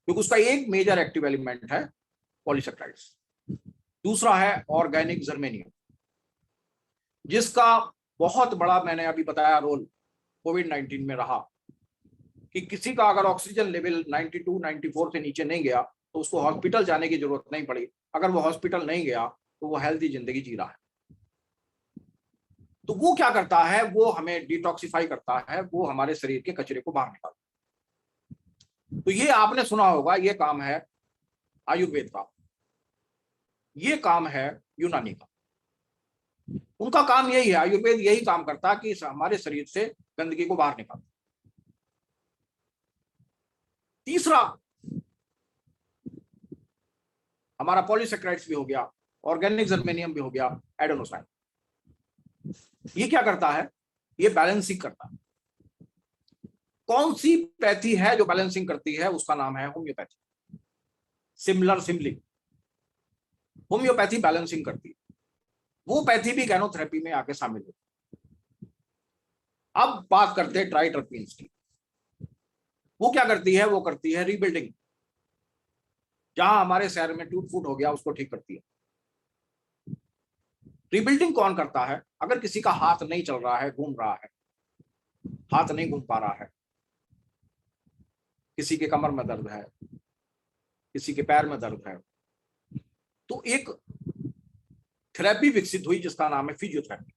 क्योंकि उसका एक मेजर एक्टिव एलिमेंट है पॉलीसेक्राइड्स। दूसरा है ऑर्गेनिक जर्मेनियम, जिसका बहुत बड़ा मैंने अभी बताया रोल कोविड-19 में रहा, कि किसी का अगर ऑक्सीजन लेवल 92, 94 से नीचे नहीं गया तो उसको हॉस्पिटल जाने की जरूरत नहीं पड़ी। अगर वो हॉस्पिटल नहीं गया तो वो हेल्दी जिंदगी जी रहा है। तो वो क्या करता है? वो हमें डिटॉक्सिफाई करता है, वो हमारे शरीर के कचरे को बाहर निकालता है। तो ये आपने सुना होगा, ये काम है आयुर्वेद का, ये काम है यूनानी का। उनका काम यही है, आयुर्वेद यही काम करता है कि हमारे शरीर से गंदगी को बाहर निकालता। तीसरा हमारा पॉलीसेक्राइड्स भी हो गया, ऑर्गेनिक जर्मेनियम भी हो गया, एडेनोसाइन। ये क्या करता है? ये बैलेंसिंग करता है। कौन सी पैथी है जो बैलेंसिंग करती है? उसका नाम है homeopathy. Similar simile homeopathy balancing करती है। वो पैथी भी गैनोथेरेपी में आके शामिल होती है। अब बात करते हैं ट्राइटरपीन्स की। वो क्या करती है? वो करती है रीबिल्डिंग। जहां हमारे शहर में टूट फूट हो गया उसको ठीक करती है। रीबिल्डिंग कौन करता है? अगर किसी का हाथ नहीं चल रहा है, घूम रहा है, हाथ नहीं घूम पा रहा है, किसी के कमर में दर्द है, किसी के पैर में दर्द है, तो एक थेरेपी विकसित हुई जिसका नाम है फिजियोथेरेपी।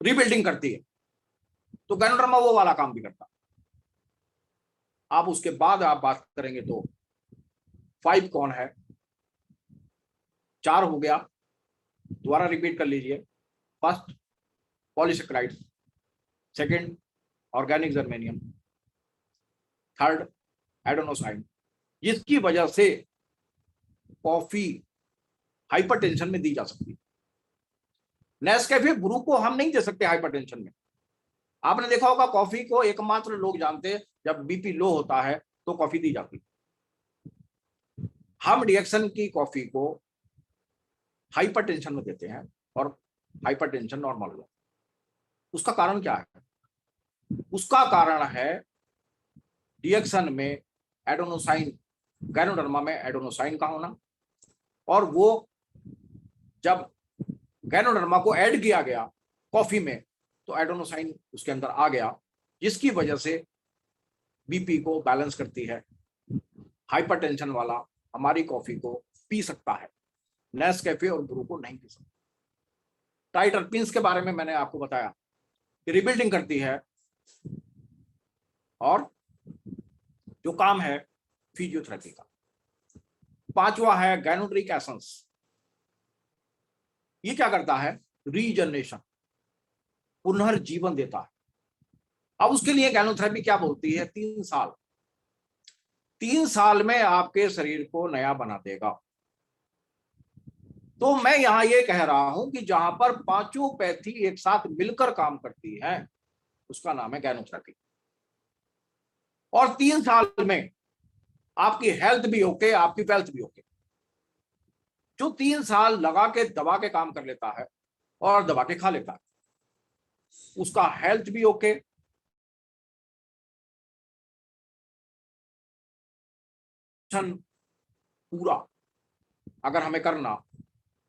रीबिल्डिंग करती है। तो गैनोडर्मा वो वाला काम भी करता है। आप उसके बाद आप बात करेंगे तो 5 कौन है? 4 हो गया, दोबारा रिपीट कर लीजिए। First polysaccharides, second organic germanium, third adenosine, जिसकी वजह से कॉफी हाइपरटेंशन में दी जा सकती है। नेस्कैफे ब्रू को हम नहीं दे सकते हाइपरटेंशन में। आपने देखा होगा कॉफी को एकमात्र लोग जानते हैं जब बीपी लो होता है तो कॉफी दी जाती है। हम डिएक्शन की कॉफी को हाइपरटेंशन में देते हैं और हाइपरटेंशन नॉर्मल हो जाता है। उसका कारण क्या है? उसका कारण है डिएक्शन में एडेनोसाइन, गैनोडर्मा में एडेनोसाइन का होना, और वो जब गैनोडर्मा को ऐड किया गया कॉफी में तो एडेनोसाइन उसके अंदर आ गया, जिसकी वजह से बीपी को बैलेंस करती है। हाइपरटेंशन वाला हमारी कॉफी को पी सकता है, नेस्कैफे और ब्रू को नहीं पी सकता। ट्राइटरपीन्स के बारे में मैंने आपको बताया कि रिबिल्डिंग करती है, और जो काम है फिजियोथेरेपी का। 5वां है गैनोड्रिक एसेंस। ये क्या करता है? रीजनरेशन, पुनर्जीवन देता है। अब उसके लिए गैनोथेरेपी क्या बोलती है? 3 साल। 3 साल में आपके शरीर को नया बना देगा। तो मैं यहां ये कह रहा हूं कि जहां पर 5 पैथी एक साथ मिलकर काम करती है उसका नाम है गैनोथेरेपी। और 3 साल में आपकी हेल्थ भी ओके, आपकी वेल्थ भी ओके। जो 3 साल लगा के दबा के काम कर लेता है और दबा के खा लेता है, उसका हेल्थ भी ओके, पूरा अगर हमें करना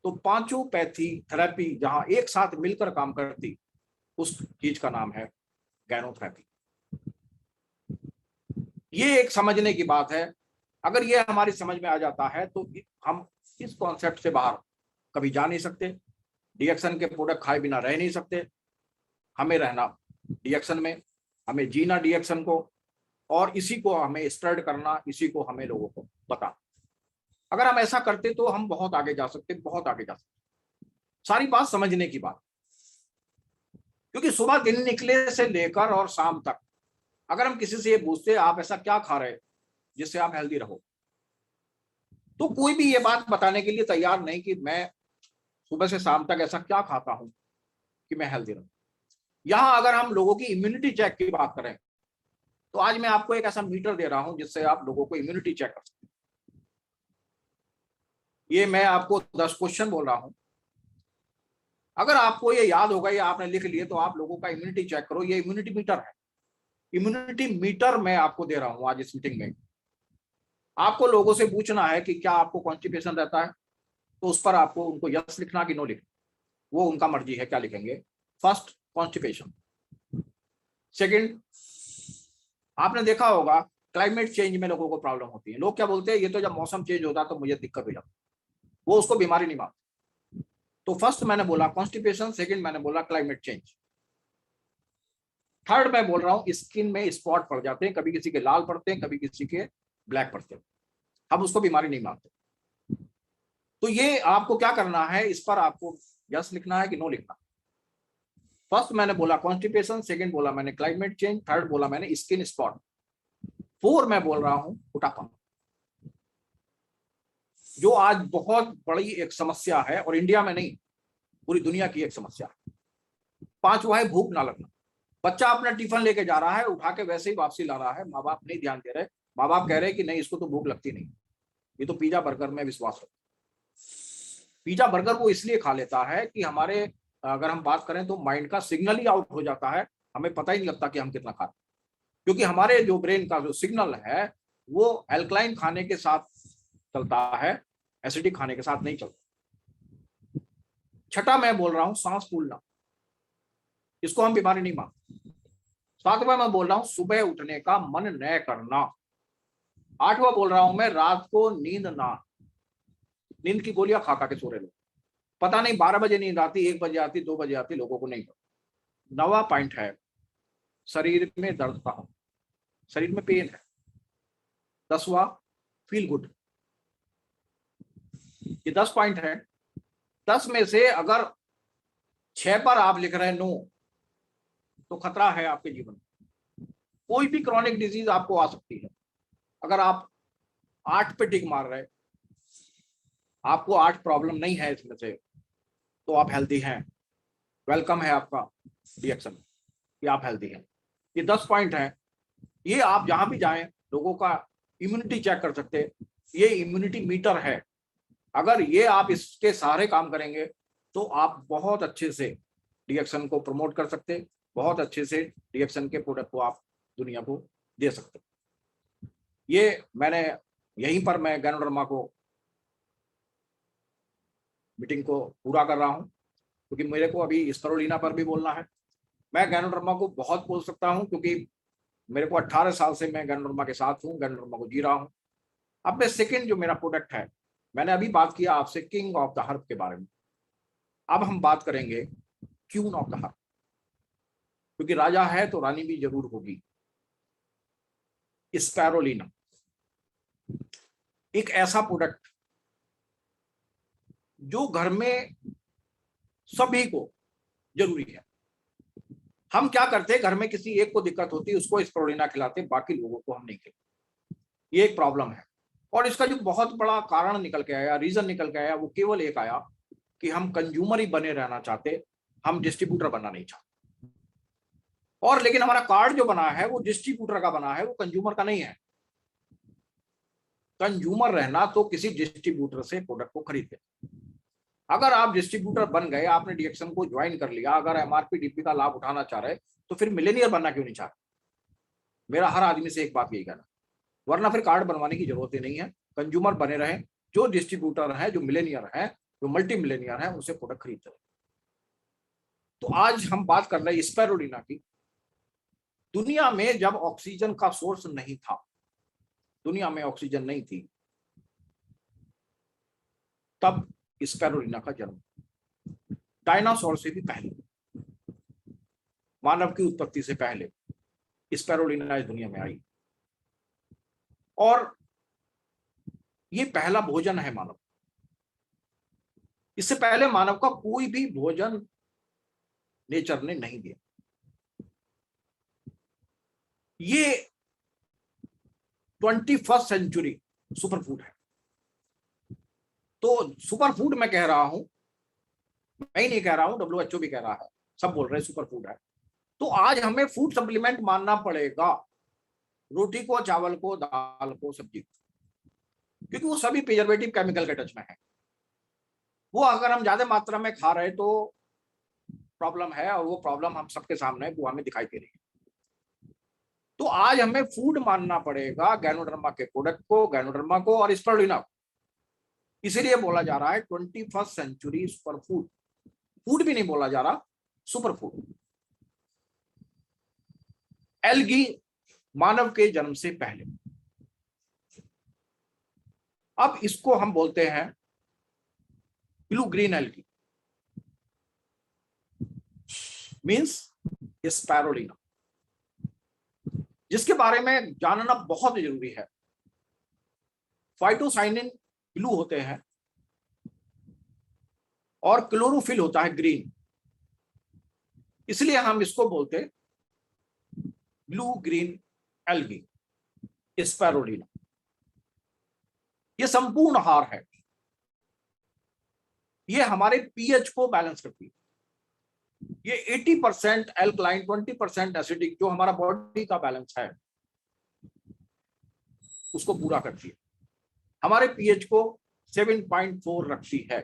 तो 5 पैथी थेरेपी जहां एक साथ मिलकर काम करती, उस चीज का नाम है गैनोथेरेपी। ये एक समझने की बात है। अगर ये हमारी समझ में आ जाता है तो हम इस कॉन्सेप्ट से बाहर कभी जा नहीं सकते। डिएक्शन के प्रोडक्ट खाए बिना रह नहीं सकते। हमें रहना डिएक्शन में, हमें जीना डिएक्शन को, और इसी को हमें स्प्रेड करना, इसी को हमें लोगों को बताना। अगर हम ऐसा करते तो हम बहुत आगे जा सकते, बहुत आगे जा सकते। सारी बात समझने की बात, क्योंकि सुबह दिन निकले से लेकर और शाम तक अगर हम किसी से ये पूछते आप ऐसा क्या खा रहे जिससे आप हेल्दी रहो, तो कोई भी ये बात बताने के लिए तैयार नहीं कि मैं सुबह से शाम तक ऐसा क्या खाता हूं कि मैं हेल्दी रहूं। यहां अगर हम लोगों की इम्यूनिटी चेक की बात करें तो आज मैं आपको एक ऐसा मीटर दे रहा हूं जिससे आप लोगों को इम्यूनिटी चेक कर सकते हैं। ये मैं आपको 10 क्वेश्चन बोल रहा हूं। अगर आपको ये याद होगा या आपने लिख लिए तो आप लोगों का इम्यूनिटी चेक करो। ये इम्यूनिटी मीटर है। इम्यूनिटी मीटर मैं आपको दे रहा हूं आज इस मीटिंग में। आपको लोगों से पूछना है कि क्या आपको कॉन्स्टिपेशन रहता है, तो उस पर आपको उनको यस लिखना कि नो लिखना, वो उनका मर्जी है क्या लिखेंगे। First constipation. सेकंड, आपने देखा होगा क्लाइमेट चेंज में लोगों को प्रॉब्लम होती है। लोग क्या बोलते हैं, ये तो जब मौसम चेंज होता है तो मुझे दिक्कत हो जाती है, वो उसको बीमारी नहीं मानते। तो फर्स्ट मैंने बोला कॉन्स्टिपेशन, सेकंड मैंने बोला क्लाइमेट चेंज, थर्ड मैं बोल रहा हूँ स्किन में स्पॉट पड़ जाते हैं, कभी किसी के लाल पड़ते हैं, कभी किसी के ब्लैक पड़ते हैं, हम उसको बीमारी नहीं मानते। तो ये आपको क्या करना है, इस पर आपको यस लिखना है कि नो लिखना? फर्स्ट मैंने बोला कॉन्स्टिपेशन, सेकंड बोला मैंने क्लाइमेट चेंज, थर्ड बोला मैंने स्किन स्पॉट, 4 मैं बोल रहा हूं मोटापा, जो आज बहुत बड़ी एक समस्या है और इंडिया में नहीं पूरी दुनिया की एक समस्या है। 5वां है भूख ना लगना। बच्चा अपना टिफिन लेके जा रहा है, उठा के वैसे ही वापसी ला रहा है, माँ बाप नहीं ध्यान दे रहे, माँ बाप कह रहे हैं कि नहीं इसको तो भूख लगती नहीं, ये तो पिज्जा बर्गर में विश्वास है। पिज्जा बर्गर वो इसलिए खा लेता है कि हमारे, अगर हम बात करें तो माइंड का सिग्नल ही आउट हो जाता है, हमें पता ही नहीं लगता कि हम कितना खा रहे हैं, क्योंकि हमारे जो ब्रेन का जो सिग्नल है वो एल्कलाइन खाने के साथ चलता है, एसिडिक खाने के साथ नहीं चलता। छठा मैं बोल रहा हूं सांस फूलना, इसको हम बीमारी नहीं मानते। 7वां मैं बोल रहा हूं सुबह उठने का मन न करना। 8वां बोल रहा हूं मैं रात को नींद ना, नींद की गोलियां खा खा के सो रहे लोग, पता नहीं 12 बजे नींद आती, 1 बजे आती, 2 बजे आती, लोगों को नहीं पता। 9वां पॉइंट है शरीर में दर्द का होना, शरीर में पेन है। 10वां फील गुड। ये 10 पॉइंट है। 10 में से अगर 6 पर आप लिख रहे हैं नो, तो खतरा है आपके जीवन में। कोई भी क्रॉनिक डिजीज आपको आ सकती है। अगर आप 8 पे टिक मार रहे, आपको 8 प्रॉब्लम नहीं है इसमें से, तो आप हेल्दी हैं, वेलकम है आपका रिएक्शन कि आप हेल्दी हैं। ये 10 पॉइंट हैं, ये आप जहां भी जाएं लोगों का इम्यूनिटी चेक कर सकते हैं, ये इम्यूनिटी मीटर है। अगर ये आप इसके सहारे काम करेंगे तो आप बहुत अच्छे से रिएक्शन को प्रमोट कर सकते हैं, बहुत अच्छे से रिएक्शन के प्रोडक्ट को आप दुनिया को दे सकते हैं। ये मैंने यहीं पर मैं गैनोडर्मा को मीटिंग को पूरा कर रहा हूं, क्योंकि मेरे को अभी स्पिरुलिना पर भी बोलना है। मैं गैनोडर्मा को बहुत बोल सकता हूं क्योंकि मेरे को 18 साल से मैं गैनोडर्मा के साथ हूं, गैनोडर्मा को जी रहा हूं। अब मैं सेकंड जो मेरा प्रोडक्ट है, मैंने अभी बात किया आपसे किंग ऑफ द हर्ब के बारे में, अब हम बात करेंगे क्वीन ऑफ द हर्ब, क्योंकि राजा है तो रानी भी जरूर होगी। स्पैरोलिना एक ऐसा प्रोडक्ट जो घर में सभी को जरूरी है। हम क्या करते हैं, घर में किसी एक को दिक्कत होती है उसको स्पिरुलिना खिलाते, बाकी लोगों को हम नहीं खिलाते। ये एक प्रॉब्लम है और इसका जो बहुत बड़ा कारण निकल के आया, रीजन निकल के आया, वो केवल एक आया कि हम कंज्यूमर ही बने रहना चाहते, हम डिस्ट्रीब्यूटर बनना नहीं चाहते। और लेकिन हमारा कार्ड जो बना है वो डिस्ट्रीब्यूटर का बना है, वो कंज्यूमर का नहीं है। कंज्यूमर रहना तो किसी डिस्ट्रीब्यूटर से प्रोडक्ट को खरीदे। अगर आप डिस्ट्रीब्यूटर बन गए, आपने रिएक्शन को ज्वाइन कर लिया, अगर एमआरपी डीपी का लाभ उठाना चाह रहे, तो फिर मिलेनियर बनना क्यों नहीं चाह रहे? मेरा हर आदमी से एक बात यही कहना, वरना फिर कार्ड बनवाने की जरूरत ही नहीं है। कंज्यूमर बने रहे, जो डिस्ट्रीब्यूटर है, जो मिलेनियर है, जो मल्टी मिलेनियर है, उनसे प्रोडक्ट खरीदते रहे। तो आज हम बात कर रहे हैं स्पिरुलिना की। दुनिया में जब ऑक्सीजन का सोर्स नहीं था, दुनिया में ऑक्सीजन नहीं थी, तब स्पिरुलिना का जन्म, डायनासोर से भी पहले, मानव की उत्पत्ति से पहले स्पिरुलिना इस दुनिया में आई। और ये पहला भोजन है मानव। इससे पहले मानव का कोई भी भोजन नेचर ने नहीं दिया। ये 21st सेंचुरी सुपर फूड है। तो सुपर फूड मैं कह रहा हूं, मैं ही नहीं कह रहा हूं, WHO भी कह रहा है, सब बोल रहे हैं सुपर फूड है। तो आज हमें फूड सप्लीमेंट मानना पड़ेगा रोटी को, चावल को, दाल को, सब्जी को, क्योंकि वो सभी प्रिजर्वेटिव केमिकल के टच में है। वो अगर हम ज्यादा मात्रा में खा रहे तो प्रॉब्लम है, और वो प्रॉब्लम हम सबके सामने है, वो हमें दिखाई दे रही है। तो आज हमें फूड मानना पड़ेगा गैनोडर्मा के प्रोडक्ट को, गैनोडर्मा को और स्पिरुलिना को। इसीलिए बोला जा रहा है 21st century super food. Food भी नहीं बोला जा रहा, सुपर फूड। एल्गी मानव के जन्म से पहले, अब इसको हम बोलते हैं blue green algae, means spirulina, जिसके बारे में जानना बहुत जरूरी है। फाइटोसाइनिन ब्लू होते हैं और क्लोरोफिल होता है ग्रीन, इसलिए हम इसको बोलते ब्लू ग्रीन एल्गी, स्पाइरुलिना। ये संपूर्ण आहार है, ये हमारे पीएच को बैलेंस करती है। ये 80% एल्कलाइन, 20% एसिडिक, जो हमारा बॉडी का बैलेंस है उसको पूरा करती है। हमारे पीएच को 7.4 रखती है।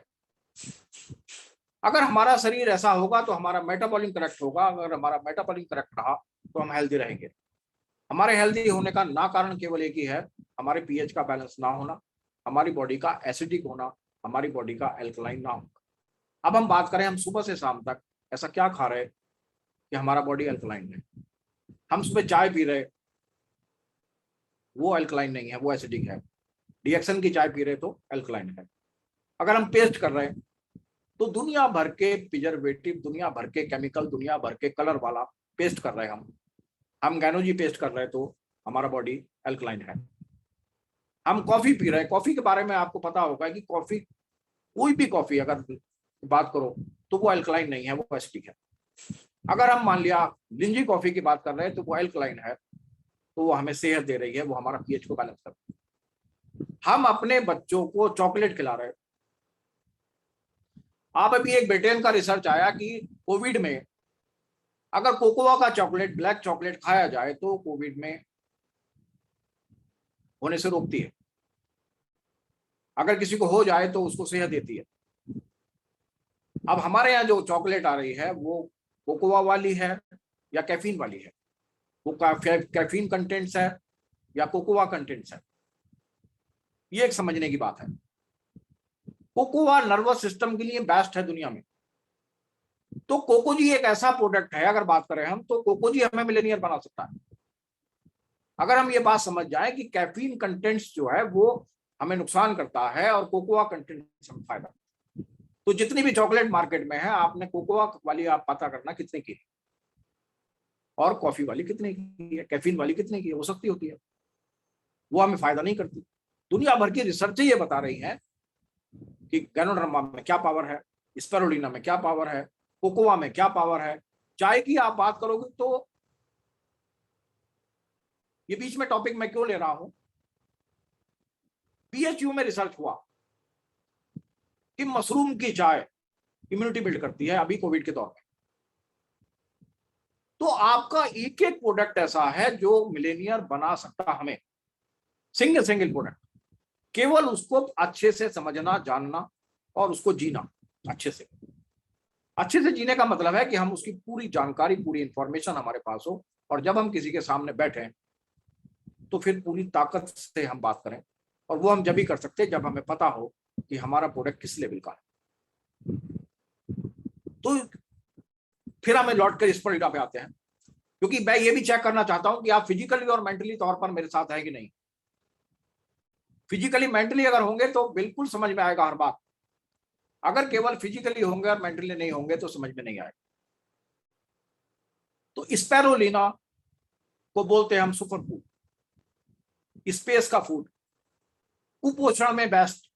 अगर हमारा शरीर ऐसा होगा तो हमारा मेटाबॉलिज्म करेक्ट होगा। अगर हमारा मेटाबॉलिज्म करेक्ट रहा तो हम हेल्दी रहेंगे। हमारे हेल्दी होने का ना कारण केवल एक ही है, हमारे पीएच का बैलेंस ना होना, हमारी बॉडी का एसिडिक होना, हमारी बॉडी का एल्कलाइन ना होना। अब हम बात करें, हम सुबह से शाम तक ऐसा क्या खा रहे कि हमारा बॉडी अल्कलाइन है। हम सुबह चाय पी रहे, वो अल्कलाइन नहीं है, वो एसिडिक है। डीएक्सन की चाय पी रहे तो अल्कलाइन है। अगर हम पेस्ट कर रहे हैं तो दुनिया भर के प्रिजर्वेटिव, दुनिया भर के केमिकल, दुनिया भर के कलर वाला पेस्ट कर रहे हैं हम गैनोजी पेस्ट कर रहे हैं तो हमारा बॉडी अल्कलाइन है। हम कॉफी पी रहे हैं, कॉफी के बारे में आपको पता होगा कि कॉफी, कोई भी कॉफी अगर बात करो तो वो अल्कलाइन नहीं है, वो एसिडिक है। अगर हम मान लिया लिंजी कॉफी की बात कर रहे हैं तो वो अल्कलाइन है, तो वो हमें सेहत दे रही है, वो हमारा पीएच को बैलेंस कर रही है। हम अपने बच्चों को चॉकलेट खिला रहे हैं। आप अभी एक ब्रिटेन का रिसर्च आया कि कोविड में अगर कोकोआ का चॉकलेट, ब्लैक चॉकलेट खाया जाए तो कोविड में होने से रोकती है। अगर किसी को हो जाए तो उसको सेहत देती है। अब हमारे यहाँ जो चॉकलेट आ रही है वो कोकोआ वाली है या कैफीन वाली है, वो कैफीन कंटेंट्स है या कोकोआ कंटेंट्स है, ये एक समझने की बात है। कोकोआ नर्वस सिस्टम के लिए बेस्ट है दुनिया में। तो कोकोजी एक ऐसा प्रोडक्ट है, अगर बात करें हम तो कोकोजी हमें मिलेनियर बना सकता है। अगर हम ये बात समझ जाए कि कैफीन कंटेंट्स जो है वो हमें नुकसान करता है और कोकोआ कंटेंट्स हमें फायदा। तो जितनी भी चॉकलेट मार्केट में है, आपने कोकोआ वाली आप पता करना कितने की है और कॉफी वाली कितने की है, कैफीन वाली कितने की है, वो सस्ती होती है, वो हमें फायदा नहीं करती। दुनिया भर की रिसर्च ये बता रही है कि गैनोडर्मा में क्या पावर है, स्पाइरुलिना में क्या पावर है, कोकोआ में क्या पावर है। चाय की आप बात करोगे तो ये बीच में टॉपिक मैं क्यों ले रहा हूं, पीएचयू में रिसर्च हुआ कि मशरूम की चाय इम्यूनिटी बिल्ड करती है अभी कोविड के दौर में। तो आपका एक एक प्रोडक्ट ऐसा है जो मिलेनियर बना सकता हमें, सिंगल प्रोडक्ट। केवल उसको अच्छे से समझना, जानना और उसको जीना अच्छे से। अच्छे से जीने का मतलब है कि हम उसकी पूरी जानकारी, पूरी इंफॉर्मेशन हमारे पास हो, और जब हम किसी के सामने बैठे तो फिर पूरी ताकत से हम बात करें। और वो हम जब भी कर सकते हैं जब हमें पता हो कि हमारा प्रोडक्ट किस लेवल का है। तो फिर हमें लौट कर इस पर पे आते हैं, क्योंकि मैं ये भी चेक करना चाहता हूं कि आप फिजिकली और मेंटली तौर पर मेरे साथ हैं कि नहीं। फिजिकली मेंटली अगर होंगे तो बिल्कुल समझ में आएगा हर बात। अगर केवल फिजिकली होंगे और मेंटली नहीं होंगे तो समझ में नहीं आएगा। तो स्पैरुलिना को बोलते हैं हम सुपर फूड, स्पेस का फूड, कुपोषण में बेस्ट।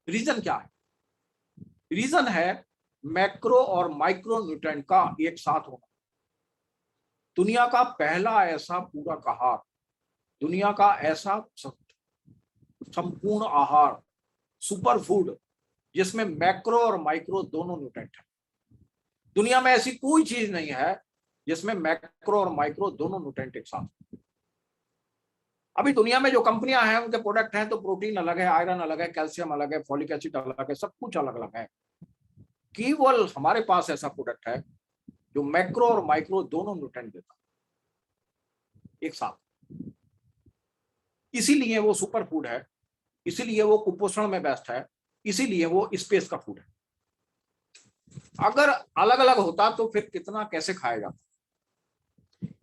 रीजन क्या है? रीजन है मैक्रो और माइक्रो न्यूट्रिएंट का एक साथ होना। दुनिया का पहला ऐसा पूरा आहार, दुनिया का ऐसा संपूर्ण आहार, सुपर फूड, जिसमें मैक्रो और माइक्रो दोनों न्यूट्रिएंट है। दुनिया में ऐसी कोई चीज नहीं है जिसमें मैक्रो और माइक्रो दोनों न्यूट्रिएंट एक साथ। अभी दुनिया में जो कंपनियां हैं उनके प्रोडक्ट हैं तो प्रोटीन अलग है, आयरन अलग है, कैल्शियम अलग है, फॉलिक एसिड अलग है, सब कुछ अलग अलग है। केवल हमारे पास ऐसा प्रोडक्ट है जो मैक्रो और माइक्रो दोनों न्यूट्रिएंट देता एक साथ। इसीलिए वो सुपर फूड है, इसीलिए वो कुपोषण में बेस्ट है, इसीलिए वो स्पेस का फूड है। अगर अलग अलग होता तो फिर कितना कैसे खाया जाता।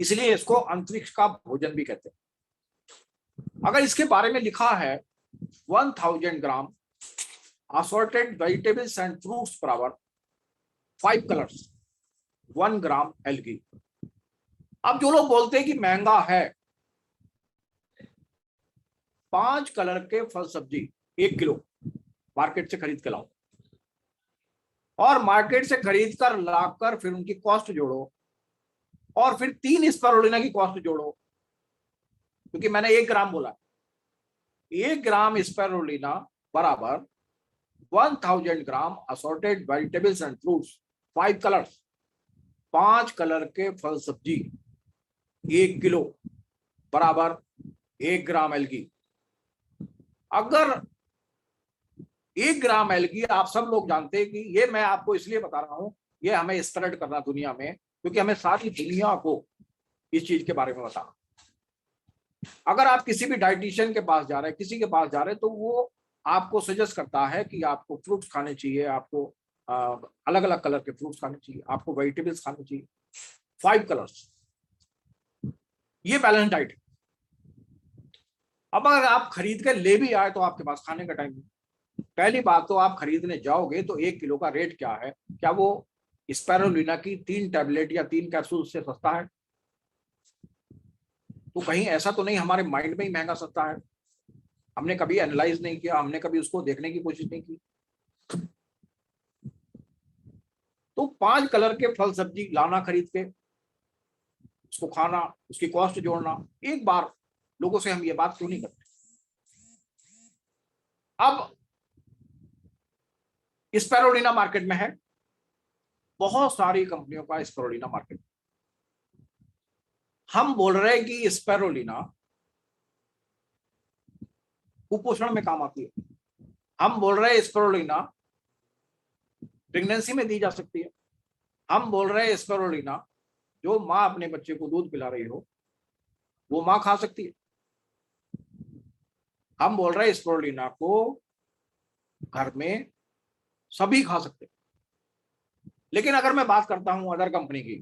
इसलिए इसको अंतरिक्ष का भोजन भी कहते हैं। अगर इसके बारे में लिखा है 1000 ग्राम assorted vegetables and fruits per hour, 5 colors, 1 gram algae. अब जो लोग बोलते हैं कि महंगा है, 5 कलर के फल सब्जी 1 किलो मार्केट से खरीद के लाओ, और मार्केट से खरीद कर लाकर फिर उनकी कॉस्ट जोड़ो और फिर 3 स्पारुलिना की कॉस्ट जोड़ो, क्योंकि मैंने 1 ग्राम बोला, 1 ग्राम स्पारुलिना बराबर 1000 gram assorted vegetables and fruits, 5 colours, 5 colour के फल सब्जी, 1 किलो बराबर 1 ग्राम एलगी। अगर 1 ग्राम एलगी, आप सब लोग जानते हैं कि ये मैं आपको इसलिए बता रहा हूं, ये हमें स्प्रेड करना दुनिया में, क्योंकि हमें सारी दुनिया को इस चीज के बारे में बताना। अगर आप किसी भी डाइटिशियन के पास जा रहे हैं, किसी के पास जा रहे हैं, तो वो आपको सजेस्ट करता है कि आपको फ्रूट्स खाने चाहिए, आपको अलग अलग कलर के फ्रूट्स खाने चाहिए, आपको वेजिटेबल्स खाने चाहिए, 5 कलर्स, ये बैलेंस डाइट है। अब अगर आप खरीद के ले भी आए तो आपके पास खाने का टाइम नहीं। पहली बात तो आप खरीदने जाओगे तो 1 किलो का रेट क्या है? क्या वो स्पारुलिना की 3 टैबलेट या 3 कैप्सूल से सस्ता है? तो कहीं ऐसा तो नहीं हमारे माइंड में ही महंगा सस्ता है? हमने कभी एनालाइज नहीं किया, हमने कभी उसको देखने की कोशिश नहीं की। तो 5 कलर के फल सब्जी लाना खरीद के, उसको खाना, उसकी कॉस्ट जोड़ना, एक बार लोगों से हम ये बात क्यों नहीं करते? अब स्पारुलिना मार्केट में है, बहुत सारी कंपनियों का स्पारुलिना मार्केट। हम बोल रहे हैं कि स्पारुलिना कुपोषण में काम आती है। हम बोल रहे हैं स्पारुलिना प्रेगनेंसी में दी जा सकती है। हम बोल रहे हैं स्पारुलिना जो माँ अपने बच्चे को दूध पिला रही हो वो माँ खा सकती है। हम बोल रहे हैं स्पारुलिना को घर में सभी खा सकते हैं। लेकिन अगर मैं बात करता हूं अदर कंपनी की,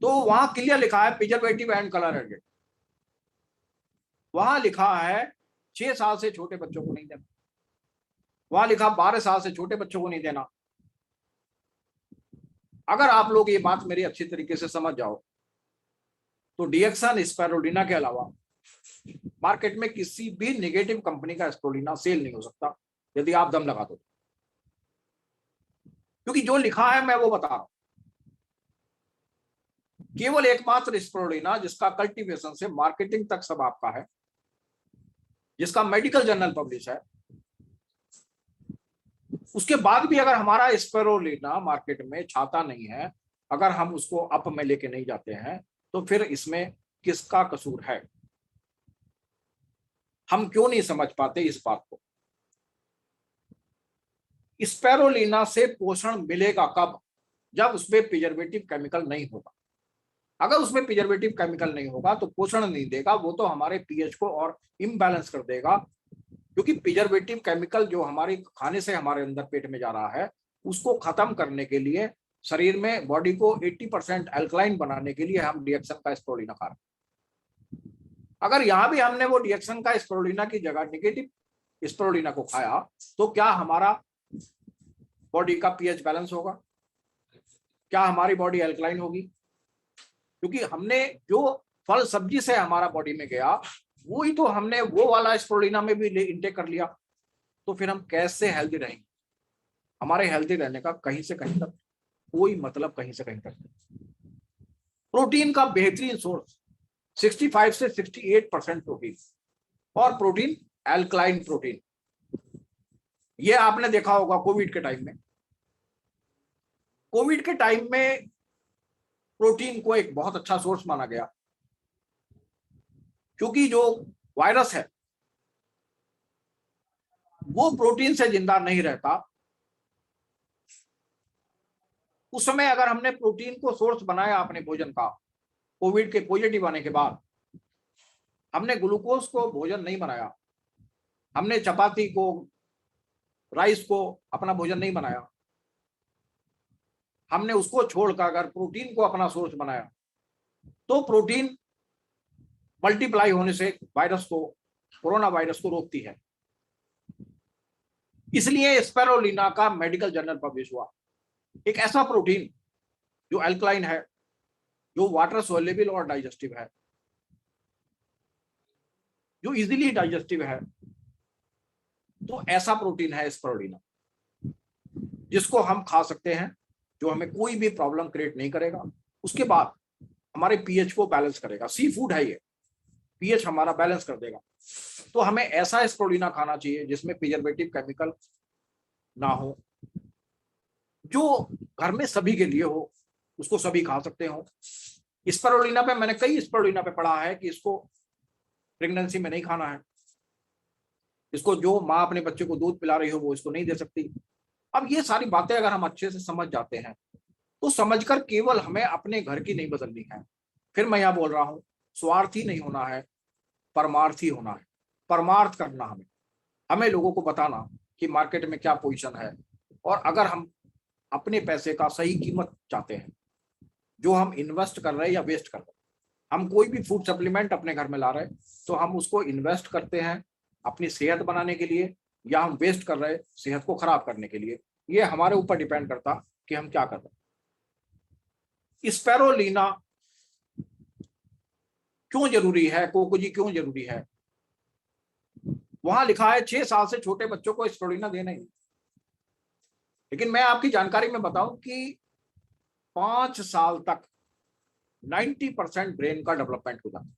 तो वहां क्लियर लिखा है प्रिजर्वेटिव एंड कलर एडेड। वहां लिखा है 6 साल से छोटे बच्चों को नहीं देना, वहां लिखा 12 साल से छोटे बच्चों को नहीं देना। अगर आप लोग ये बात मेरी अच्छी तरीके से समझ जाओ तो डीएक्सन स्पारुलिना के अलावा मार्केट में किसी भी नेगेटिव कंपनी का स्पारुलिना सेल नहीं हो सकता यदि आप दम लगा दो, क्योंकि जो लिखा है मैं वो बता रहा हूं। केवल एकमात्र स्पारुलिना जिसका कल्टीवेशन से मार्केटिंग तक सब आपका है, जिसका मेडिकल जर्नल पब्लिश है, उसके बाद भी अगर हमारा स्पारुलिना मार्केट में छाता नहीं है, अगर हम उसको अप में लेके नहीं जाते हैं, तो फिर इसमें किसका कसूर है? हम क्यों नहीं समझ पाते इस बात को? स्पारुलिना से पोषण मिलेगा कब? जब उसमें प्रिजर्वेटिव केमिकल नहीं होगा। अगर उसमें प्रिजर्वेटिव केमिकल नहीं होगा तो पोषण नहीं देगा, वो तो हमारे पीएच को और इम्बैलेंस कर देगा, क्योंकि प्रिजर्वेटिव केमिकल जो हमारे खाने से हमारे अंदर पेट में जा रहा है, उसको खत्म करने के लिए, शरीर में बॉडी को 80% एल्कलाइन बनाने के लिए हम डीएक्सन का स्पारुलिना खा रहे हैं। अगर यहां भी हमने वो डीएक्सन का स्पारुलिना की जगह नेगेटिव स्पारुलिना को खाया, तो क्या हमारा बॉडी का पीएच बैलेंस होगा? क्या हमारी बॉडी एल्कलाइन होगी? क्योंकि हमने जो फल सब्जी से हमारा बॉडी में गया, वो ही तो हमने वो वाला स्पारुलिना में भी इंटेक कर लिया। तो फिर हम कैसे हेल्दी रहेंगे? हमारे हेल्दी रहने का कहीं से कहीं तक कोई मतलब कहीं से कहीं तक। प्रोटीन का बेहतरीन सोर्स 65 से 68% प्रोटीन, और प्रोटीन एल्कलाइन प्रोटीन। ये आपने देखा होगा कोविड के टाइम में। कोविड के टाइम में प्रोटीन को एक बहुत अच्छा सोर्स माना गया, क्योंकि जो वायरस है वो प्रोटीन से जिंदा नहीं रहता। उस समय अगर हमने प्रोटीन को सोर्स बनाया अपने भोजन का, कोविड के पॉजिटिव आने के बाद हमने ग्लूकोज को भोजन नहीं बनाया, हमने चपाती को, राइस को अपना भोजन नहीं बनाया, हमने उसको छोड़कर अगर प्रोटीन को अपना सोर्स बनाया, तो प्रोटीन मल्टीप्लाई होने से वायरस को, कोरोना वायरस को रोकती है। इसलिए स्पारुलिना का मेडिकल जर्नल पब्लिश हुआ, एक ऐसा प्रोटीन जो एल्कलाइन है, जो वाटर सोल्युबल और डाइजेस्टिव है, जो इजीली डाइजेस्टिव है। तो ऐसा प्रोटीन है स्पारुलिना। जिसको हम खा सकते हैं, जो हमें कोई भी प्रॉब्लम क्रिएट नहीं करेगा। उसके बाद हमारे पीएच को बैलेंस करेगा। सी फूड है ये, पीएच हमारा बैलेंस कर देगा। तो हमें ऐसा स्प्रुलिना खाना चाहिए जिसमें प्रिजर्वेटिव केमिकल ना हो, जो घर में सभी के लिए हो, उसको सभी खा सकते हो। स्पिरुलिना पे मैंने कई स्पिरुलिना पे पढ़ा है कि इसको प्रेगनेंसी में नहीं खाना है, इसको जो माँ अपने बच्चे को दूध पिला रही हो वो इसको नहीं दे सकती। अब ये सारी बातें अगर हम अच्छे से समझ जाते हैं तो समझकर केवल हमें अपने घर की नहीं बदलनी है। फिर मैं यहां बोल रहा हूं, स्वार्थी नहीं होना है, परमार्थी होना है। परमार्थ करना हमें हमें लोगों को बताना कि मार्केट में क्या पोजीशन है, और अगर हम अपने पैसे का सही कीमत चाहते हैं, जो हम इन्वेस्ट कर रहे हैं या वेस्ट कर रहे हैं, हम कोई भी फूड सप्लीमेंट अपने घर में ला रहे हैं तो हम उसको इन्वेस्ट करते हैं अपनी सेहत बनाने के लिए, या हम वेस्ट कर रहे हैं सेहत को खराब करने के लिए। ये हमारे ऊपर डिपेंड करता कि हम क्या कर रहे हैं। स्पिरुलिना क्यों जरूरी है, कोकोजी क्यों जरूरी है? वहां लिखा है 6 साल से छोटे बच्चों को स्पिरुलिना देना ही, लेकिन मैं आपकी जानकारी में बताऊं कि 5 साल तक 90% ब्रेन का डेवलपमेंट हो जाता है।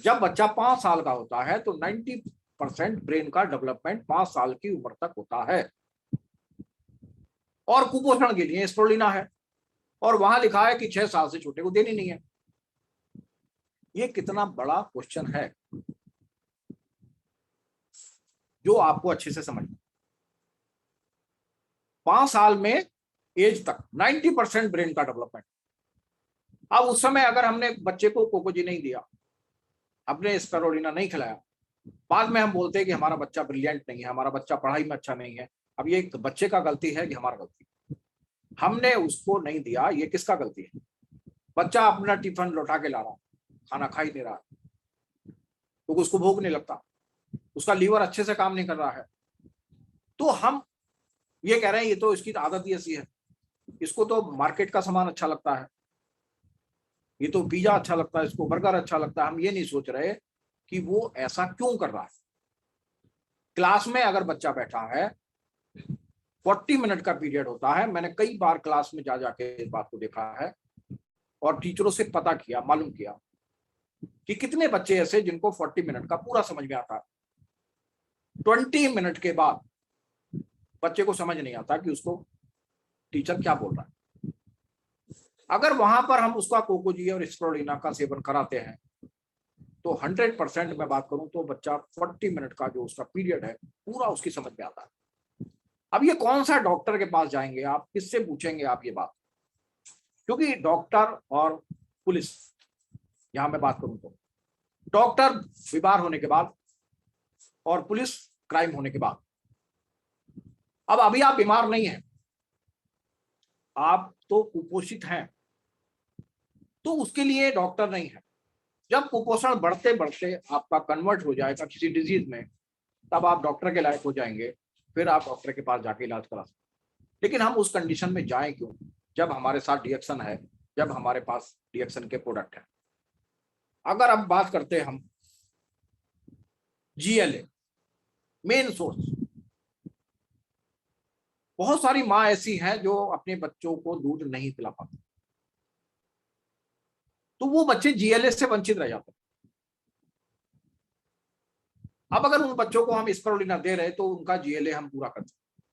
जब बच्चा 5 साल का होता है तो 90% ब्रेन का डेवलपमेंट 5 साल की उम्र तक होता है। और कुपोषण के लिए स्पिरुलिना है, और वहां लिखा है कि 6 साल से छोटे को देनी नहीं है। ये कितना बड़ा क्वेश्चन है जो आपको अच्छे से समझना। 5 साल में एज तक 90% ब्रेन का डेवलपमेंट। अब उस समय अगर हमने बच्चे को कोकोजी नहीं दिया, अपने स्पिरुलिना नहीं खिलाया, बाद में हम बोलते हैं कि हमारा बच्चा ब्रिलियंट नहीं है, हमारा बच्चा पढ़ाई में अच्छा नहीं है। अब ये बच्चे का गलती है कि हमारा गलती? हमने उसको नहीं दिया, ये किसका गलती है? बच्चा अपना टिफिन लौटा के ला रहा, खाना खा ही नहीं रहा, तो उसको भूख नहीं लगता, उसका लीवर अच्छे से काम नहीं कर रहा है। तो हम ये कह रहे हैं ये तो इसकी आदत ही ऐसी है, इसको तो मार्केट का सामान अच्छा लगता है, ये तो पिज्जा अच्छा लगता है, इसको बर्गर अच्छा लगता है। हम ये नहीं सोच रहे कि वो ऐसा क्यों कर रहा है। क्लास में अगर बच्चा बैठा है, 40 मिनट का पीरियड होता है, मैंने कई बार क्लास में जा जाके इस बात को देखा है और टीचरों से पता किया, मालूम किया कि कितने बच्चे ऐसे जिनको 40 मिनट का पूरा समझ में आता है। 20 मिनट के बाद बच्चे को समझ नहीं आता कि उसको टीचर क्या बोल रहा है। अगर वहां पर हम उसका कोकोजी और स्पिरुलिना का सेवन कराते हैं तो 100% मैं बात करूं तो बच्चा 40 मिनट का जो उसका पीरियड है पूरा उसकी समझ में आता है। अब ये कौन सा डॉक्टर के पास जाएंगे आप, किससे पूछेंगे आप ये बात? क्योंकि डॉक्टर और पुलिस, यहां मैं बात करूं तो डॉक्टर बीमार होने के बाद और पुलिस क्राइम होने के बाद। अब अभी आप बीमार नहीं हैं, आप तो कुपोषित हैं, तो उसके लिए डॉक्टर नहीं है। जब कुपोषण बढ़ते बढ़ते आपका कन्वर्ट हो जाएगा किसी डिजीज में, तब आप डॉक्टर के लायक हो जाएंगे, फिर आप डॉक्टर के पास जाके इलाज करा सकते। लेकिन हम उस कंडीशन में जाएं क्यों जब हमारे साथ डीएक्शन है, जब हमारे पास डीएक्शन के प्रोडक्ट है। अगर अब बात करते हैं हम जीएलए मेन सोर्स, बहुत सारी माँ ऐसी हैं जो अपने बच्चों को दूध नहीं पिला पाती, तो वो बच्चे जीएलए से वंचित रह जाते हैं। अब अगर उन बच्चों को हम स्पिरुलिना दे रहे तो उनका जीएलए हम पूरा कर सकते,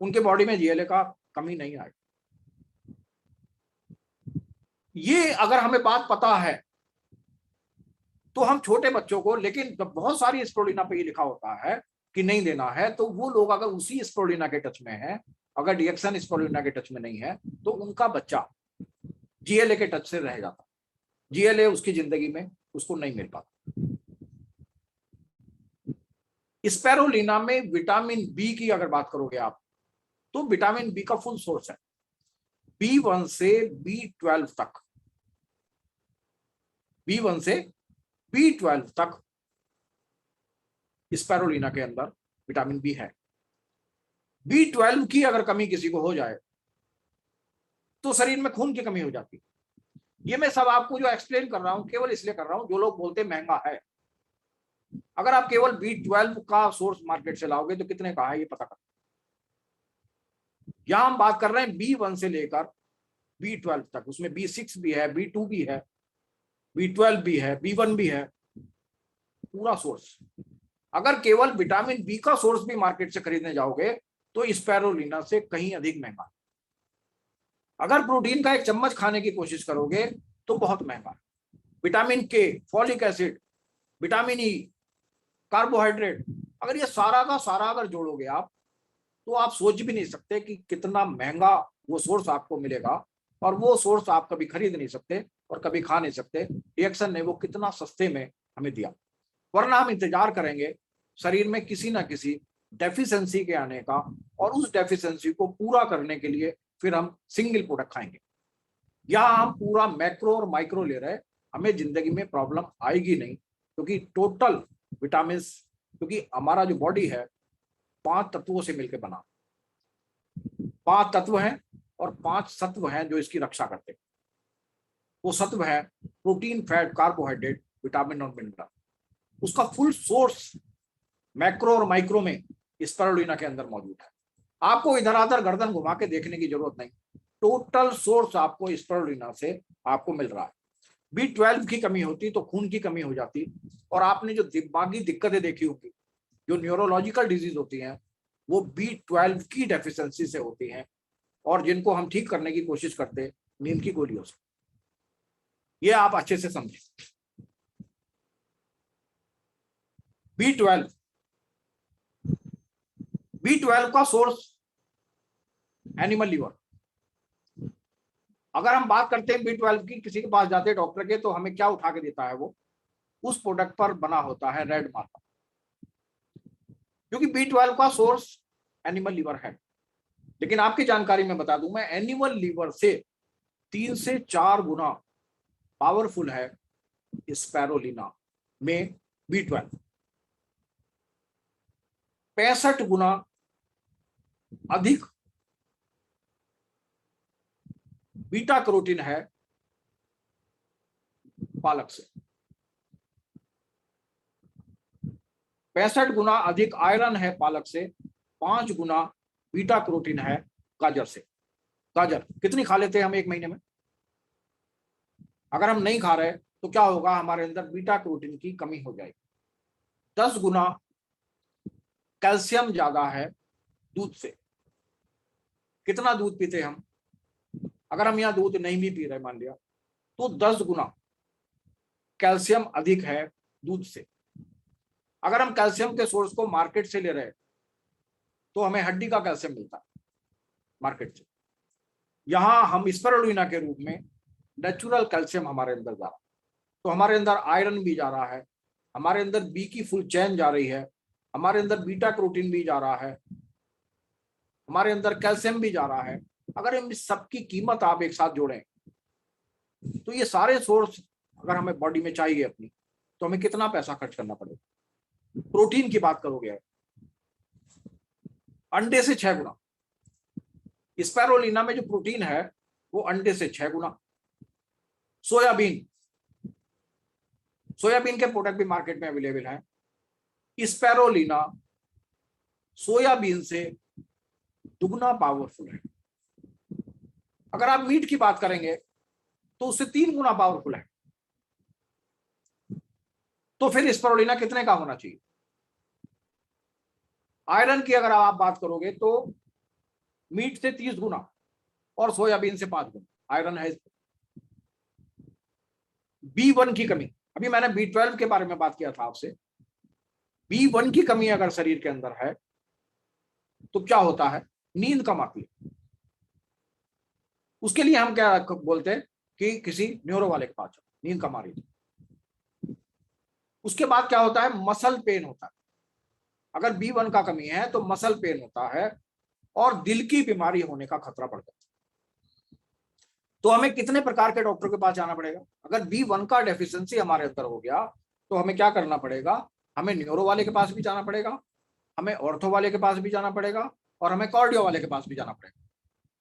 उनके बॉडी में जीएलए का कमी नहीं आएगी। ये अगर हमें बात पता है तो हम छोटे बच्चों को, लेकिन बहुत सारी स्पिरुलिना पे ये लिखा होता है कि नहीं देना है, तो वो लोग अगर उसी स्पिरुलिना के टच में है, अगर डीएक्शन स्पिरुलिना के टच में नहीं है, तो उनका बच्चा जीएलए के टच से रह जाता, जीएलए उसकी जिंदगी में उसको नहीं मिल पाता। स्पिरुलिना में विटामिन बी की अगर बात करोगे आप, तो विटामिन बी का फुल सोर्स है, B1 से B12 तक, B1 से B12 तक स्पिरुलिना के अंदर विटामिन बी है। B12 की अगर कमी किसी को हो जाए तो शरीर में खून की कमी हो जाती है। ये मैं सब आपको जो एक्सप्लेन कर रहा हूं केवल इसलिए कर रहा हूं, जो लोग बोलते महंगा है, अगर आप केवल B12 का सोर्स मार्केट से लाओगे तो कितने का है ये पता कर। यहां हम बात कर रहे हैं B1 से लेकर B12 तक, उसमें B6 भी है, B2 भी है, B12 भी है, B1 भी है, पूरा सोर्स। अगर केवल विटामिन बी का सोर्स भी मार्केट से खरीदने जाओगे तो स्पाइरुलिना से कहीं अधिक महंगा। अगर प्रोटीन का एक चम्मच खाने की कोशिश करोगे तो बहुत महंगा। विटामिन के, folic acid, vitamin E, carbohydrate, अगर ये सारा का सारा अगर जोड़ोगे आप तो आप सोच भी नहीं सकते कि कितना महंगा वो सोर्स आपको मिलेगा, और वो सोर्स आप कभी खरीद नहीं सकते और कभी खा नहीं सकते। रिएक्शन ने वो कितना सस्ते में हमें दिया, वरना हम इंतजार करेंगे शरीर में किसी ना किसी डेफिशिएंसी के आने का, और उस डेफिशिएंसी को पूरा करने के लिए फिर हम सिंगल प्रोडक्ट खाएंगे। यहाँ हम पूरा मैक्रो और माइक्रो ले रहे हैं, हमें जिंदगी में प्रॉब्लम आएगी नहीं, क्योंकि टोटल विटामिन, क्योंकि हमारा जो बॉडी है 5 तत्वों से मिलकर बना, 5 तत्व हैं और 5 सत्व हैं जो इसकी रक्षा करते हैं। वो सत्व है प्रोटीन, फैट, कार्बोहाइड्रेट, विटामिन और मिनरल। उसका फुल सोर्स मैक्रो और माइक्रो में स्पाइरुलिना के अंदर मौजूद है। आपको इधर उधर गर्दन घुमा के देखने की जरूरत नहीं, टोटल सोर्स आपको स्पाइरुलिना से आपको मिल रहा है। B12 की कमी होती तो खून की कमी हो जाती, और आपने जो दिमागी दिक्कतें देखी होगी, जो न्यूरोलॉजिकल डिजीज होती हैं, वो B12 की डेफिशिएंसी से होती हैं, और जिनको हम ठीक करने की कोशिश करते नींद की गोलियों से। ये आप अच्छे से समझें। B12 का सोर्स एनिमल लिवर। अगर हम बात करते हैं B12 की, किसी के पास जाते हैं डॉक्टर के, तो हमें क्या उठा के देता है, वो उस प्रोडक्ट पर बना होता है रेड मार्कर, क्योंकि B12 का सोर्स एनिमल लिवर है। लेकिन आपकी जानकारी में बता दूं मैं, एनिमल लिवर से 3 से 4 गुना पावरफुल है स्पाइरुलिना में B12। 65 गुना अधिक बीटा कैरोटीन है पालक से। 65 गुना अधिक आयरन है पालक से, 5 गुना बीटा कैरोटीन है गाजर से। गाजर कितनी खा लेते हैं हम एक महीने में? अगर हम नहीं खा रहे तो क्या होगा, हमारे अंदर बीटा कैरोटीन की कमी हो जाएगी। 10 गुना कैल्शियम ज्यादा है दूध से। कितना दूध पीते हम? अगर हम यहाँ दूध नहीं भी पी रहे मान लिया, तो 10 गुना कैल्शियम अधिक है दूध से। अगर हम कैल्शियम के सोर्स को मार्केट से ले रहे हैं तो हमें हड्डी का कैल्शियम मिलता है मार्केट से। यहां हम स्पाइरुलिना के रूप में नेचुरल कैल्शियम हमारे अंदर जा रहा है, तो हमारे अंदर आयरन भी जा रहा है, हमारे अंदर बी की फुल चेन जा रही है, हमारे अंदर बीटा कैरोटीन भी जा रहा है, हमारे अंदर कैल्शियम भी जा रहा है। अगर हम इस सब की कीमत आप एक साथ जोड़ें तो ये सारे सोर्स अगर हमें बॉडी में चाहिए अपनी, तो हमें कितना पैसा खर्च करना पड़ेगा। प्रोटीन की बात करोगे, अंडे से 6 गुना स्पाइरुलिना में जो प्रोटीन है वो अंडे से 6 गुना। सोयाबीन, सोयाबीन के प्रोडक्ट भी मार्केट में अवेलेबल है। स्पाइरुलिना सोयाबीन से दुगना पावरफुल है। अगर आप मीट की बात करेंगे तो उससे 3 गुना पावरफुल है। तो फिर स्पाइरुलिना कितने का होना चाहिए? आयरन की अगर आप बात करोगे तो मीट से 30 गुना और सोयाबीन से 5 गुना आयरन है। B1 की कमी, अभी मैंने B12 के बारे में बात किया था आपसे। B1 की कमी अगर शरीर के अंदर है तो क्या होता है, नींद कम आती है। उसके लिए हम क्या बोलते हैं कि किसी न्यूरो वाले के पास जाओ, नींद कम आ रही थी। उसके बाद क्या होता है, मसल पेन होता है। अगर B1 का कमी है तो मसल पेन होता है और दिल की बीमारी होने का खतरा बढ़ जाता है। तो हमें कितने प्रकार के डॉक्टर के पास जाना पड़ेगा? अगर B1 का डेफिशिएंसी हमारे अंदर हो गया तो हमें क्या करना पड़ेगा, हमें न्यूरो वाले के पास भी जाना पड़ेगा, हमें ऑर्थो वाले के पास भी जाना पड़ेगा, और हमें कार्डियो वाले के पास भी जाना पड़ेगा।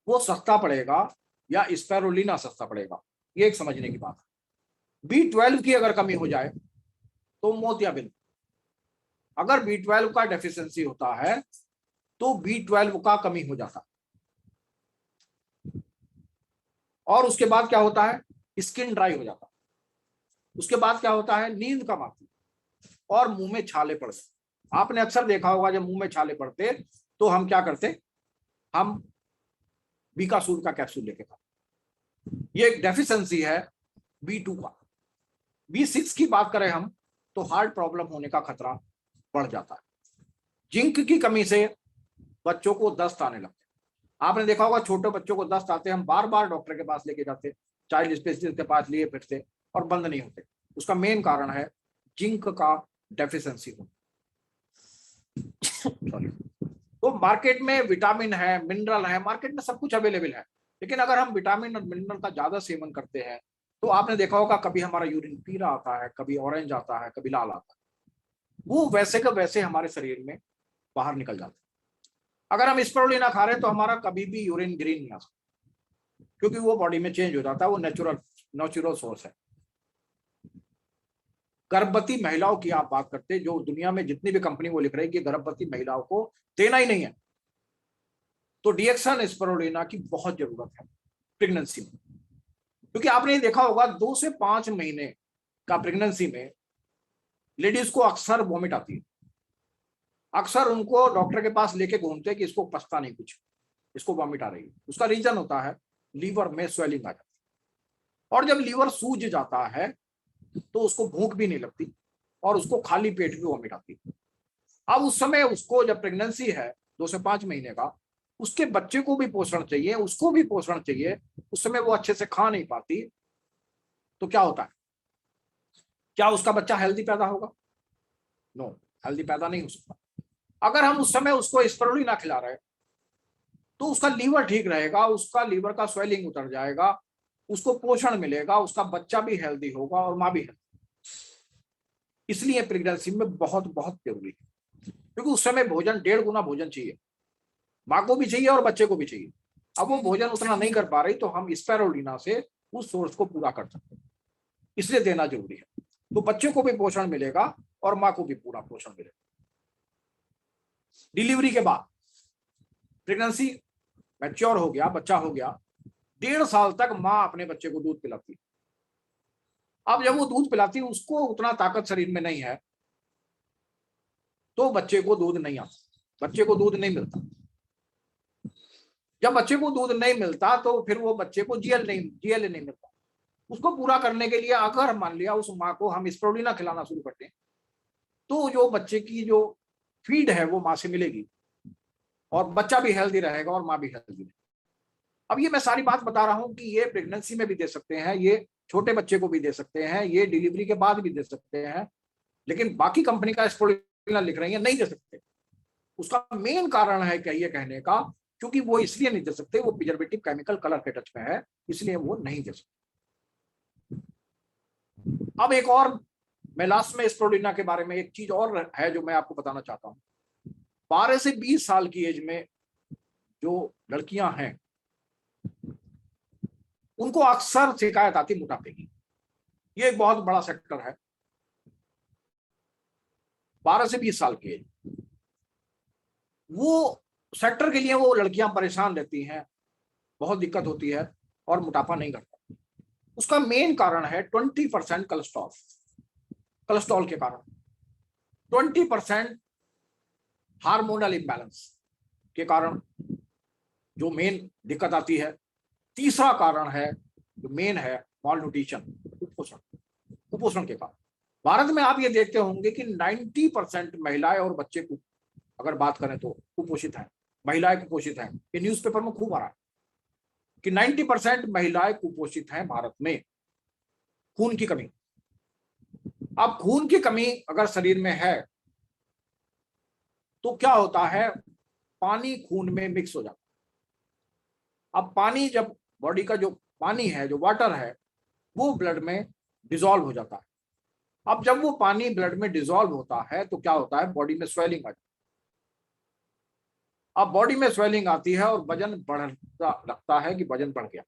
वो सस्ता पड़ेगा या स्पाइरुलिना सस्ता पड़ेगा, ये एक समझने की बात है। B12 की अगर कमी हो जाए तो मोतियाबिंद। अगर B12 का डेफिशिएंसी होता है तो B12 का कमी हो जाता है। और उसके बाद क्या होता है, स्किन ड्राई हो जाता है। उसके बाद क्या होता है, नींद कम आती है और मुंह में छाले पड़ते। आपने अक्सर देखा होगा जब मुंह में छाले पड़ते तो हम क्या करते, हम बीकासूर का कैप्सूल लेके खाते। ये एक डेफिशिएंसी है B2 का। B6 की बात करें हम तो हार्ट प्रॉब्लम होने का खतरा बढ़ जाता है। जिंक की कमी से बच्चों को दस्त आने लगते हैं। आपने देखा होगा छोटे बच्चों को दस्त आते हैं, हम बार बार डॉक्टर के पास लेके जाते, चाइल्ड स्पेशलिस्ट के पास लिए फिरते और बंद नहीं होते। उसका मेन कारण है जिंक का डेफिशिएंसी होना। सॉरी। तो मार्केट में विटामिन है, मिनरल है, मार्केट में सब कुछ अवेलेबल है, लेकिन अगर हम विटामिन और मिनरल का ज्यादा सेवन करते हैं तो आपने देखा होगा कभी हमारा यूरिन पीला आता है, कभी ऑरेंज आता है, कभी लाल आता है। वो वैसे का वैसे हमारे शरीर में बाहर निकल जाता है। अगर हम स्पिरुलिना खा रहे हैं तो हमारा कभी भी यूरिन ग्रीन नहीं आ सकता, क्योंकि वो बॉडी में चेंज हो जाता है, वो नेचुरल सोर्स है। गर्भवती महिलाओं की आप बात करते हैं, जो दुनिया में जितनी भी कंपनी वो लिख रही है कि गर्भवती महिलाओं को देना ही नहीं है, तो डीएक्सन स्पिरुलिना की बहुत जरूरत है प्रेगनेंसी में। क्योंकि आपने देखा होगा 2 से 5 महीने का प्रेगनेंसी में लेडीज को अक्सर वॉमिट आती है। अक्सर उनको डॉक्टर के पास लेके घूमते हैं कि इसको पछता नहीं कुछ, इसको वॉमिट आ रही है। उसका रीजन होता है लीवर में स्वेलिंग आ जाती है, और जब लीवर सूज जाता है तो उसको भूख भी नहीं लगती और उसको खाली पेट भी वॉमिट आती है। अब उस समय उसको, जब प्रेगनेंसी है 2 से 5 महीने का, उसके बच्चे को भी पोषण चाहिए, उसको भी पोषण चाहिए। उस समय वो अच्छे से खा नहीं पाती, तो क्या होता है, क्या उसका बच्चा हेल्दी पैदा होगा? नो, हेल्दी पैदा नहीं हो सकता। अगर हम उस समय उसको स्पिरुलिना खिला रहे हैं तो उसका लीवर ठीक रहेगा, उसका लीवर का स्वेलिंग उतर जाएगा, उसको पोषण मिलेगा, उसका बच्चा भी हेल्दी होगा और माँ भी हेल्दी। इसलिए प्रेगनेंसी में बहुत बहुत जरूरी है, क्योंकि उस समय भोजन 1.5 गुना भोजन चाहिए, माँ को भी चाहिए और बच्चे को भी चाहिए। अब वो भोजन उतना नहीं कर पा रही तो हम स्पिरुलिना से उस सोर्स को पूरा कर सकते हैं, इसलिए देना जरूरी है। तो बच्चे को भी पोषण मिलेगा और माँ को भी पूरा पोषण मिलेगा। डिलीवरी के बाद प्रेगनेंसी मैच्योर हो गया, बच्चा हो गया, 1.5 साल तक माँ अपने बच्चे को दूध पिलाती। अब जब वो दूध पिलाती है, उसको उतना ताकत शरीर में नहीं है तो बच्चे को दूध नहीं आता, बच्चे को दूध नहीं मिलता। जब बच्चे को दूध नहीं मिलता तो फिर वो बच्चे को जीएल नहीं मिलता। उसको पूरा करने के लिए अगर मान लिया उस माँ को हम स्पिरुलिना खिलाना शुरू करते हैं तो जो बच्चे की जो फीड है वो माँ से मिलेगी और बच्चा भी हेल्दी रहेगा और माँ भी हेल्दी रहेगी। अब ये मैं सारी बात बता रहा हूं कि ये प्रेगनेंसी में भी दे सकते हैं, ये छोटे बच्चे को भी दे सकते हैं, ये डिलीवरी के बाद भी दे सकते हैं, लेकिन बाकी कंपनी का स्पिरुलिना लिख रही है नहीं दे सकते। उसका मेन कारण है क्या ये कहने का, क्योंकि वो इसलिए नहीं दे सकते, वो प्रिजर्वेटिव केमिकल कलर के टच में है, इसलिए वो नहीं दे सकते। अब एक और, मैं लास्ट में स्पिरुलिना के बारे में एक चीज और है जो मैं आपको बताना चाहता हूँ। 12 से 20 साल की एज में जो लड़कियां हैं उनको अक्सर शिकायत आती मोटापे की। ये एक बहुत बड़ा सेक्टर है। 12 से 20 साल की एज, वो सेक्टर के लिए वो लड़कियां परेशान रहती हैं, बहुत दिक्कत होती है और मोटापा नहीं घटता। उसका मेन कारण है 20% कोलेस्ट्रॉल के कारण, 20% हार्मोनल इम्बैलेंस के कारण जो मेन दिक्कत आती है। तीसरा कारण है जो मेन है मॉल न्यूट्रिशन, कुपोषण के कारण। भारत में आप ये देखते होंगे कि 90% महिलाएं और बच्चे को अगर बात करें तो कुपोषित हैं, महिलाएं कुपोषित हैं। ये न्यूज़पेपर में खूब आ रहा है कि 90% महिलाएं कुपोषित हैं भारत में। खून की कमी, अब खून की कमी अगर शरीर में है तो क्या होता है, पानी खून में मिक्स हो जाता है। अब पानी, जब बॉडी का जो पानी है, जो वाटर है, वो ब्लड में डिसॉल्व हो जाता है। अब जब वो पानी ब्लड में डिसॉल्व होता है तो क्या होता है, बॉडी में स्वेलिंग आ जाती है। अब बॉडी में स्वेलिंग आती है और वजन बढ़ता लगता है कि वजन बढ़ गया,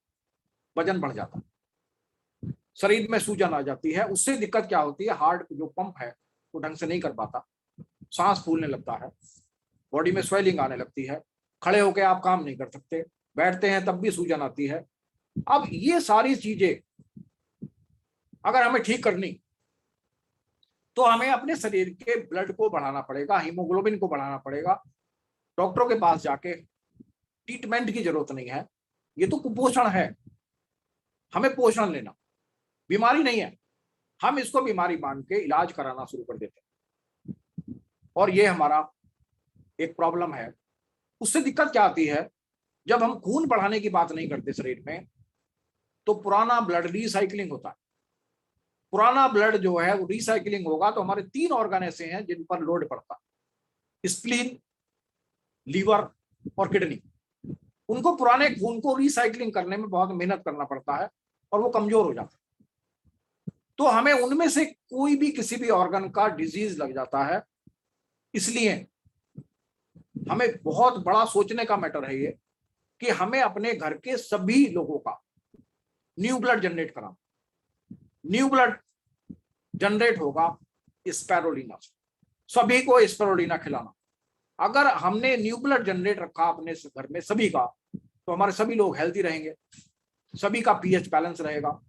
वजन बढ़ जाता है, शरीर में सूजन आ जाती है। उससे दिक्कत क्या होती है, हार्ट जो पंप है वो ढंग से नहीं कर पाता, सांस फूलने लगता है, बॉडी में स्वेलिंग आने लगती है, खड़े होकर आप काम नहीं कर सकते, बैठते हैं तब भी सूजन आती है, अब ये सारी चीजें अगर हमें ठीक करनी तो हमें अपने शरीर के ब्लड को बढ़ाना पड़ेगा, हीमोग्लोबिन को बढ़ाना पड़ेगा। डॉक्टरों के पास जाके ट्रीटमेंट की जरूरत नहीं है, ये तो कुपोषण है, हमें पोषण लेना, बीमारी नहीं है, हम इसको बीमारी मान के इलाज कराना शुरू कर देते हैं और ये हमारा एक प्रॉब्लम है। उससे दिक्कत क्या आती है, जब हम खून बढ़ाने की बात नहीं करते शरीर में, तो पुराना ब्लड रिसाइकलिंग होता है। पुराना ब्लड जो है वो रिसाइकलिंग होगा तो हमारे 3 ऑर्गन ऐसे हैं जिन पर लोड पड़ता है, स्प्लीन, लीवर और किडनी। उनको पुराने खून को रिसाइकलिंग करने में बहुत मेहनत करना पड़ता है और वो कमजोर हो जाता है। तो हमें उनमें से कोई भी किसी भी ऑर्गन का डिजीज लग जाता है, इसलिए हमें बहुत बड़ा सोचने का मैटर है ये कि हमें अपने घर के सभी लोगों का न्यू ब्लड जनरेट कराना। न्यू ब्लड जनरेट होगा स्पैरोलिना से, सभी को स्पैरोलिना खिलाना। अगर हमने न्यू ब्लड जनरेट रखा अपने घर में सभी का, तो हमारे सभी लोग हेल्दी रहेंगे, सभी का पीएच बैलेंस रहेगा,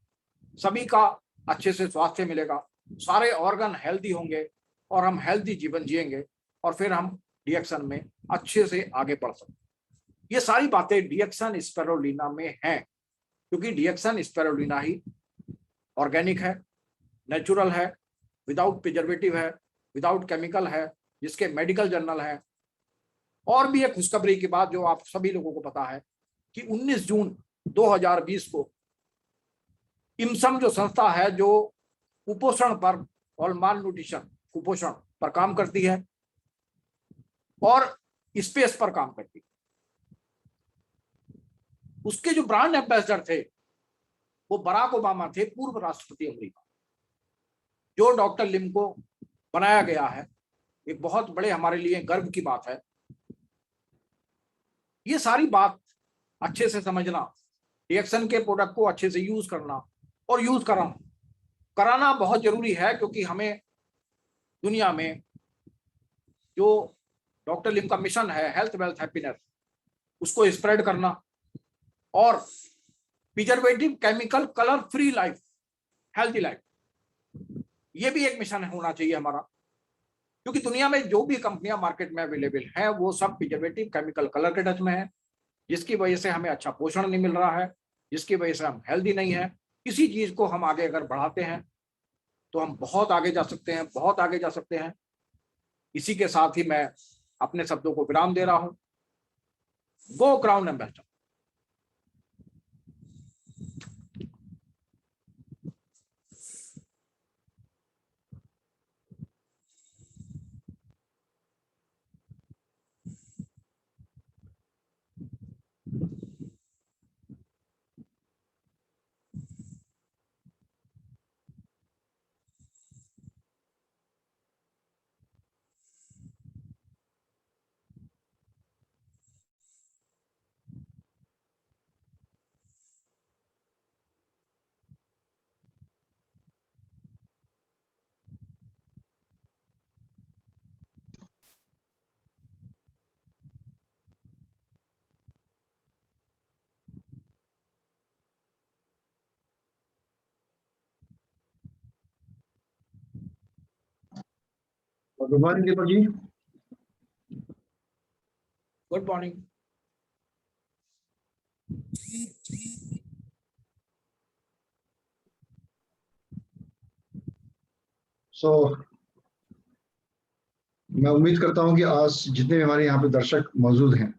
सभी का अच्छे से स्वास्थ्य मिलेगा, सारे ऑर्गन हेल्दी होंगे और हम हेल्दी जीवन जिएंगे और फिर हम डीएक्सन में अच्छे से आगे बढ़ सकते। ये सारी बातें डीएक्सन स्पैरोलिना में हैं, क्योंकि डीएक्सन स्पैरोलिना ही ऑर्गेनिक है, नेचुरल है, विदाउट प्रिजर्वेटिव है, विदाउट केमिकल है, जिसके मेडिकल जर्नल है। और भी एक खुशखबरी की बात जो आप सभी लोगों को पता है कि 19 जून 2020 को इमसम जो संस्था है जो कुपोषण पर और माल न्यूट्रिशन, कुपोषण पर काम करती है और स्पेस पर काम करती है, उसके जो ब्रांड एम्बेसडर थे वो बराक ओबामा थे, पूर्व राष्ट्रपति अमेरिका। जो डॉक्टर लिम को बनाया गया है, एक बहुत बड़े हमारे लिए गर्व की बात है। ये सारी बात अच्छे से समझना, डीएक्सन के प्रोडक्ट को अच्छे से यूज करना और यूज कराना बहुत जरूरी है, क्योंकि हमें दुनिया में जो डॉक्टर लिम का मिशन है हेल्थ वेल्थ हैप्पीनेस, उसको स्प्रेड करना और preservative chemical colour free life, healthy life, ये भी एक मिशन होना चाहिए हमारा। क्योंकि दुनिया में जो भी कंपनियां मार्केट में अवेलेबल हैं वो सब प्रिजर्वेटिव केमिकल कलर के टच में है, जिसकी वजह से हमें अच्छा पोषण नहीं मिल रहा है, जिसकी वजह से हम हेल्दी नहीं है। किसी चीज को हम आगे अगर बढ़ाते हैं तो हम बहुत आगे जा सकते हैं, बहुत आगे जा सकते हैं। इसी के साथ ही मैं अपने शब्दों को विराम दे रहा हूं। Go crown ambassador. Good morning Deepak ji. Good morning. मैं उम्मीद करता हूं कि आज जितने भी हमारे यहाँ पे दर्शक मौजूद हैं,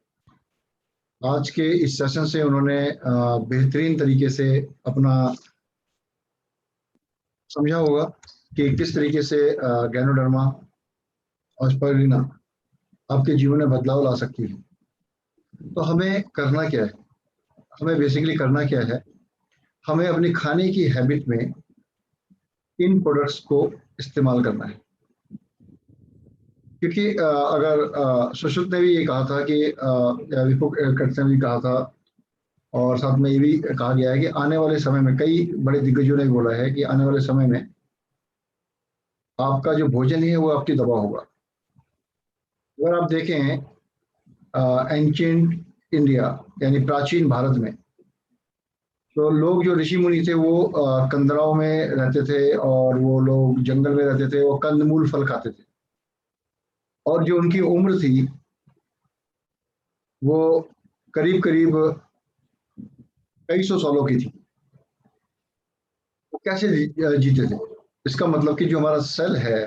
आज के इस सेशन से उन्होंने बेहतरीन तरीके से अपना समझा होगा कि किस तरीके से गैनोडर्मा और स्पाइरुलिना आपके जीवन में बदलाव ला सकती है। तो हमें करना क्या है, हमें बेसिकली करना क्या है, हमें अपनी खाने की हैबिट में इन प्रोडक्ट्स को इस्तेमाल करना है। क्योंकि अगर सुश्रुत ने भी ये कहा था कि विपुकट ने भी कहा था और साथ में ये भी कहा गया है कि आने वाले समय में कई बड़े दिग्गजों ने बोला है कि आने वाले समय में आपका जो भोजन है वो आपकी दवा होगा। अगर आप देखें एंशिएंट इंडिया यानी प्राचीन भारत में तो लोग जो ऋषि मुनि थे वो कंदराओं में रहते थे, और वो लोग जंगल में रहते थे, वो कंदमूल फल खाते थे, और जो उनकी उम्र थी वो करीब करीब कई सौ सालों की थी। वो कैसे जीते थे? इसका मतलब कि जो हमारा सेल है,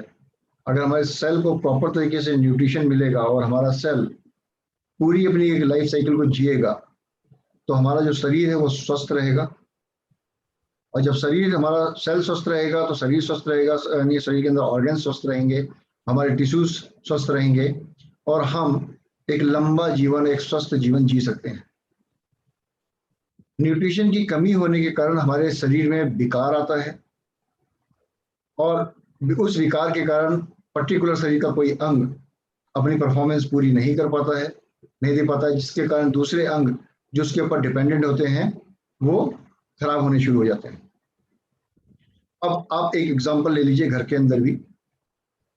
अगर हमारे सेल को प्रॉपर तरीके से न्यूट्रिशन मिलेगा और हमारा सेल पूरी अपनी एक लाइफ साइकिल को जिएगा, तो हमारा जो शरीर है वो स्वस्थ रहेगा। और जब शरीर हमारा सेल स्वस्थ रहेगा तो शरीर स्वस्थ रहेगा, यानी शरीर के अंदर ऑर्गन स्वस्थ रहेंगे, हमारे टिश्यूज स्वस्थ रहेंगे, और हम एक लंबा जीवन, एक स्वस्थ जीवन जी सकते हैं। न्यूट्रिशन की कमी होने के कारण हमारे शरीर में विकार आता है, और उस विकार के कारण पर्टिकुलर शरीर का कोई अंग अपनी परफॉर्मेंस पूरी नहीं कर पाता है, नहीं दे पाता है, जिसके कारण दूसरे अंग जो उसके ऊपर डिपेंडेंट होते हैं वो खराब होने शुरू हो जाते हैं। अब आप एक एग्जांपल ले लीजिए, घर के अंदर भी,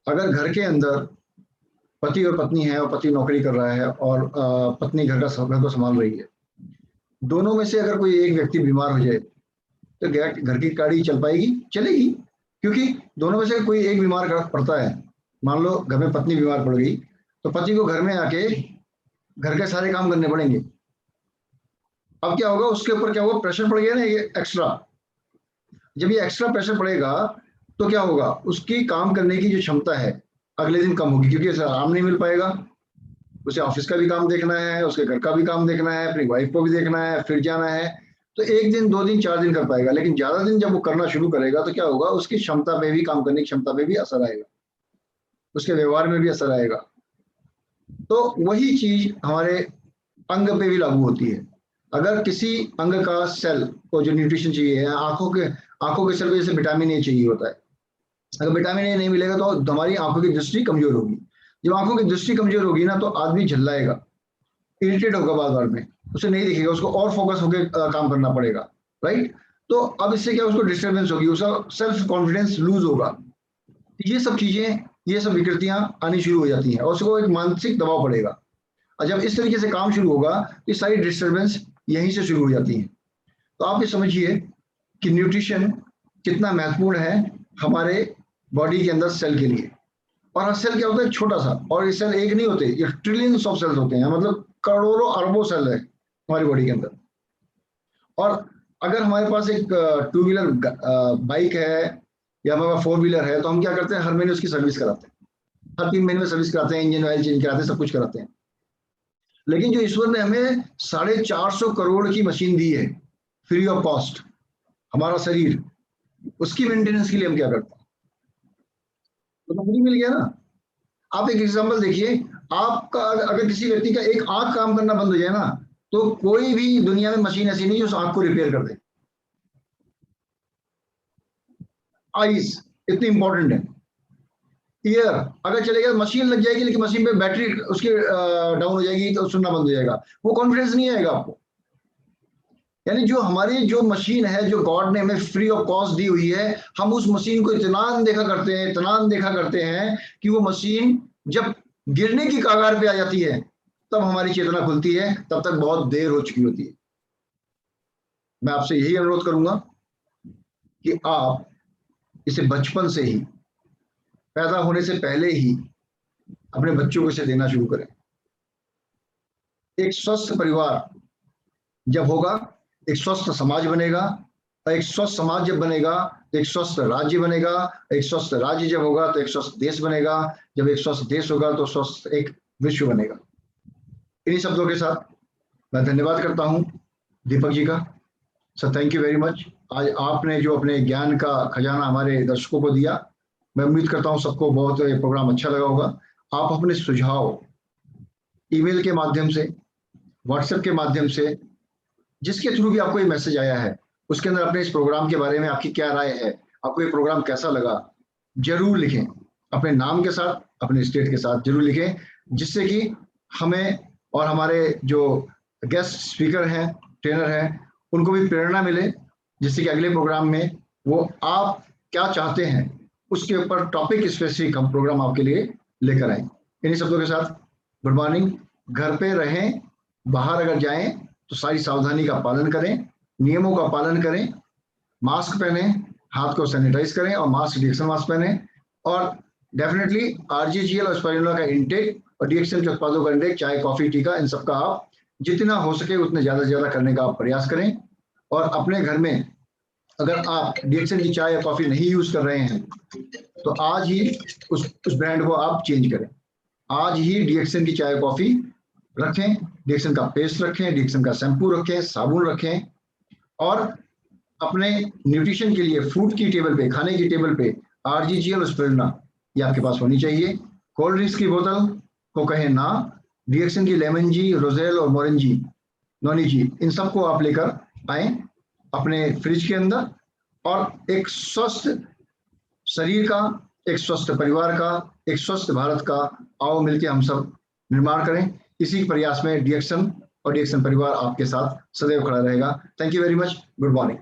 अगर घर के अंदर पति और पत्नी है, और पति नौकरी कर रहा है और पत्नी घर को संभाल रही है, दोनों में से अगर कोई एक व्यक्ति बीमार हो जाए तो घर की गाड़ी चल पाएगी? चलेगी, क्योंकि दोनों में से कोई एक बीमार पड़ता है। मान लो घर में पत्नी बीमार पड़ गई, तो पति को घर में आके घर के सारे काम करने पड़ेंगे। अब क्या होगा, उसके ऊपर क्या होगा, प्रेशर पड़ गया ना ये एक्स्ट्रा। जब ये एक्स्ट्रा प्रेशर पड़ेगा तो क्या होगा, उसकी काम करने की जो क्षमता है अगले दिन कम होगी, क्योंकि उसे आराम नहीं मिल पाएगा। उसे ऑफिस का भी काम देखना है, उसके घर का भी काम देखना है, अपनी वाइफ को भी देखना है, फिर जाना है। तो एक दिन, दो दिन, चार दिन कर पाएगा, लेकिन ज्यादा दिन जब वो करना शुरू करेगा तो क्या होगा, उसकी क्षमता पे भी, काम करने की क्षमता पे भी असर आएगा, उसके व्यवहार में भी असर आएगा। तो वही चीज हमारे अंग पे भी लागू होती है। अगर किसी अंग का सेल को जो न्यूट्रिशन चाहिए, आंखों के सेल को जैसे विटामिन ए चाहिए होता है, अगर विटामिन ए नहीं मिलेगा तो हमारी आंखों की दृष्टि कमजोर होगी। जब आंखों की दृष्टि कमजोर होगी ना, तो आदमी झल्लाएगा, इरिटेट होगा बार बार में, उसे नहीं दिखेगा, उसको और फोकस होकर काम करना पड़ेगा, राइट। तो अब इससे क्या, उसको डिस्टर्बेंस होगी, उसका सेल्फ कॉन्फिडेंस लूज होगा। ये सब चीजें, ये सब विकृतियां आनी शुरू हो जाती हैं, और उसको एक मानसिक दबाव पड़ेगा। और जब इस तरीके से काम शुरू होगा, ये सारी डिस्टर्बेंस यहीं से शुरू हो जाती हैं। तो आप ये समझिए कि न्यूट्रिशन कितना महत्वपूर्ण है हमारे बॉडी के अंदर सेल के लिए। और हर सेल क्या होता है, छोटा सा, और ये सेल एक नहीं होते, ये ट्रिलियंस ऑफ सेल्स होते हैं, मतलब करोड़ों अरबों सेल है हमारी बॉडी के अंदर। और अगर हमारे पास एक टू व्हीलर बाइक है या हमारे पास फोर व्हीलर है, तो हम क्या करते हैं, हर महीने उसकी सर्विस कराते हैं, हर 3 महीने में सर्विस कराते हैं, इंजन ऑयल चेंज कराते हैं, सब कुछ कराते हैं। लेकिन जो ईश्वर ने हमें 450 करोड़ की मशीन दी है फ्री ऑफ कॉस्ट, हमारा शरीर, उसकी मेंटेनेंस के लिए हम क्या करते हैं? तो फ्री मिल गया ना। आप एक एग्जांपल देखिए, आपका अगर किसी व्यक्ति का एक आंख काम करना बंद हो जाए ना, तो कोई भी दुनिया में मशीन ऐसी नहीं जो उस आंख को रिपेयर कर दे। आईज इतनी इंपॉर्टेंट है। ईयर अगर चलेगा, मशीन लग जाएगी, लेकिन मशीन पे बैटरी उसकी डाउन हो जाएगी तो सुनना बंद हो जाएगा, वो कॉन्फिडेंस नहीं आएगा आपको। यानी जो हमारी जो मशीन है, जो गॉड ने हमें फ्री ऑफ कॉस्ट दी हुई है, हम उस मशीन को इतना अनदेखा करते हैं, इतना अनदेखा करते हैं कि वो मशीन जब गिरने की कगार पे आ जाती है, तब हमारी चेतना खुलती है, तब तक बहुत देर हो चुकी होती है। मैं आपसे यही अनुरोध करूंगा कि आप इसे बचपन से ही, पैदा होने से पहले ही अपने बच्चों को इसे देना शुरू करें। एक स्वस्थ परिवार जब होगा, एक स्वस्थ समाज बनेगा, और एक स्वस्थ समाज जब बनेगा तो एक स्वस्थ राज्य बनेगा, एक स्वस्थ राज्य जब होगा तो एक स्वस्थ देश बनेगा, जब एक स्वस्थ देश होगा तो स्वस्थ एक विश्व बनेगा। इन्हीं शब्दों के साथ मैं धन्यवाद करता हूं दीपक जी का। Sir, thank you very much. आज आपने जो अपने ज्ञान का खजाना हमारे दर्शकों को दिया, मैं उम्मीद करता हूं सबको बहुत ये प्रोग्राम अच्छा लगा होगा। आप अपने सुझाव ईमेल के माध्यम से, व्हाट्सएप के माध्यम से, जिसके थ्रू भी आपको ये मैसेज आया है, उसके अंदर अपने इस प्रोग्राम के बारे में आपकी क्या राय है, आपको ये प्रोग्राम कैसा लगा, जरूर लिखें। अपने नाम के साथ, अपने स्टेट के साथ जरूर लिखें, जिससे कि हमें और हमारे जो गेस्ट स्पीकर हैं, ट्रेनर हैं, उनको भी प्रेरणा मिले, जिससे कि अगले प्रोग्राम में वो आप क्या चाहते हैं उसके ऊपर टॉपिक स्पेसिफिक हम प्रोग्राम आपके लिए लेकर आए। इन्हीं शब्दों के साथ गुड मॉर्निंग। घर पे रहें, बाहर अगर जाएं तो सारी सावधानी का पालन करें, नियमों का पालन करें, मास्क पहने, हाथ को सैनिटाइज करें और मास्क डीएक्सन मास्क पहने, और डेफिनेटली आरजीजीएल और स्पाइरुलिना का इंटेक और डीएक्सन के उत्पादों का इंटेक, चाय, कॉफी, टीका, इन सबका आप जितना हो सके उतने ज्यादा से ज्यादा करने का आप प्रयास करें। और अपने घर में अगर आप डीएक्सन की चाय या कॉफी नहीं यूज कर रहे हैं तो आज ही उस ब्रांड को आप चेंज करें। आज ही डीएक्सन की चाय कॉफी रखें, डीएक्सन का पेस्ट रखें, डीएक्सन का शैम्पू रखें, साबुन रखें, और अपने न्यूट्रिशन के लिए फूड की टेबल पे, खाने की टेबल पे आरजीजीएल और स्पाइरुलिना ये आपके पास होनी चाहिए। कोल्ड ड्रिंक्स की बोतल को कहें ना, डीएक्सन की लेमन जी, रोजेल और मोरेंजी, नोनी जी, इन सबको आप लेकर आए अपने फ्रिज के अंदर, और एक स्वस्थ शरीर का, एक स्वस्थ परिवार का, एक स्वस्थ भारत का आओ मिलकर हम सब निर्माण करें। इसी प्रयास में डीएक्सन और डीएक्सन परिवार आपके साथ सदैव खड़ा रहेगा। Thank you very much. Good morning.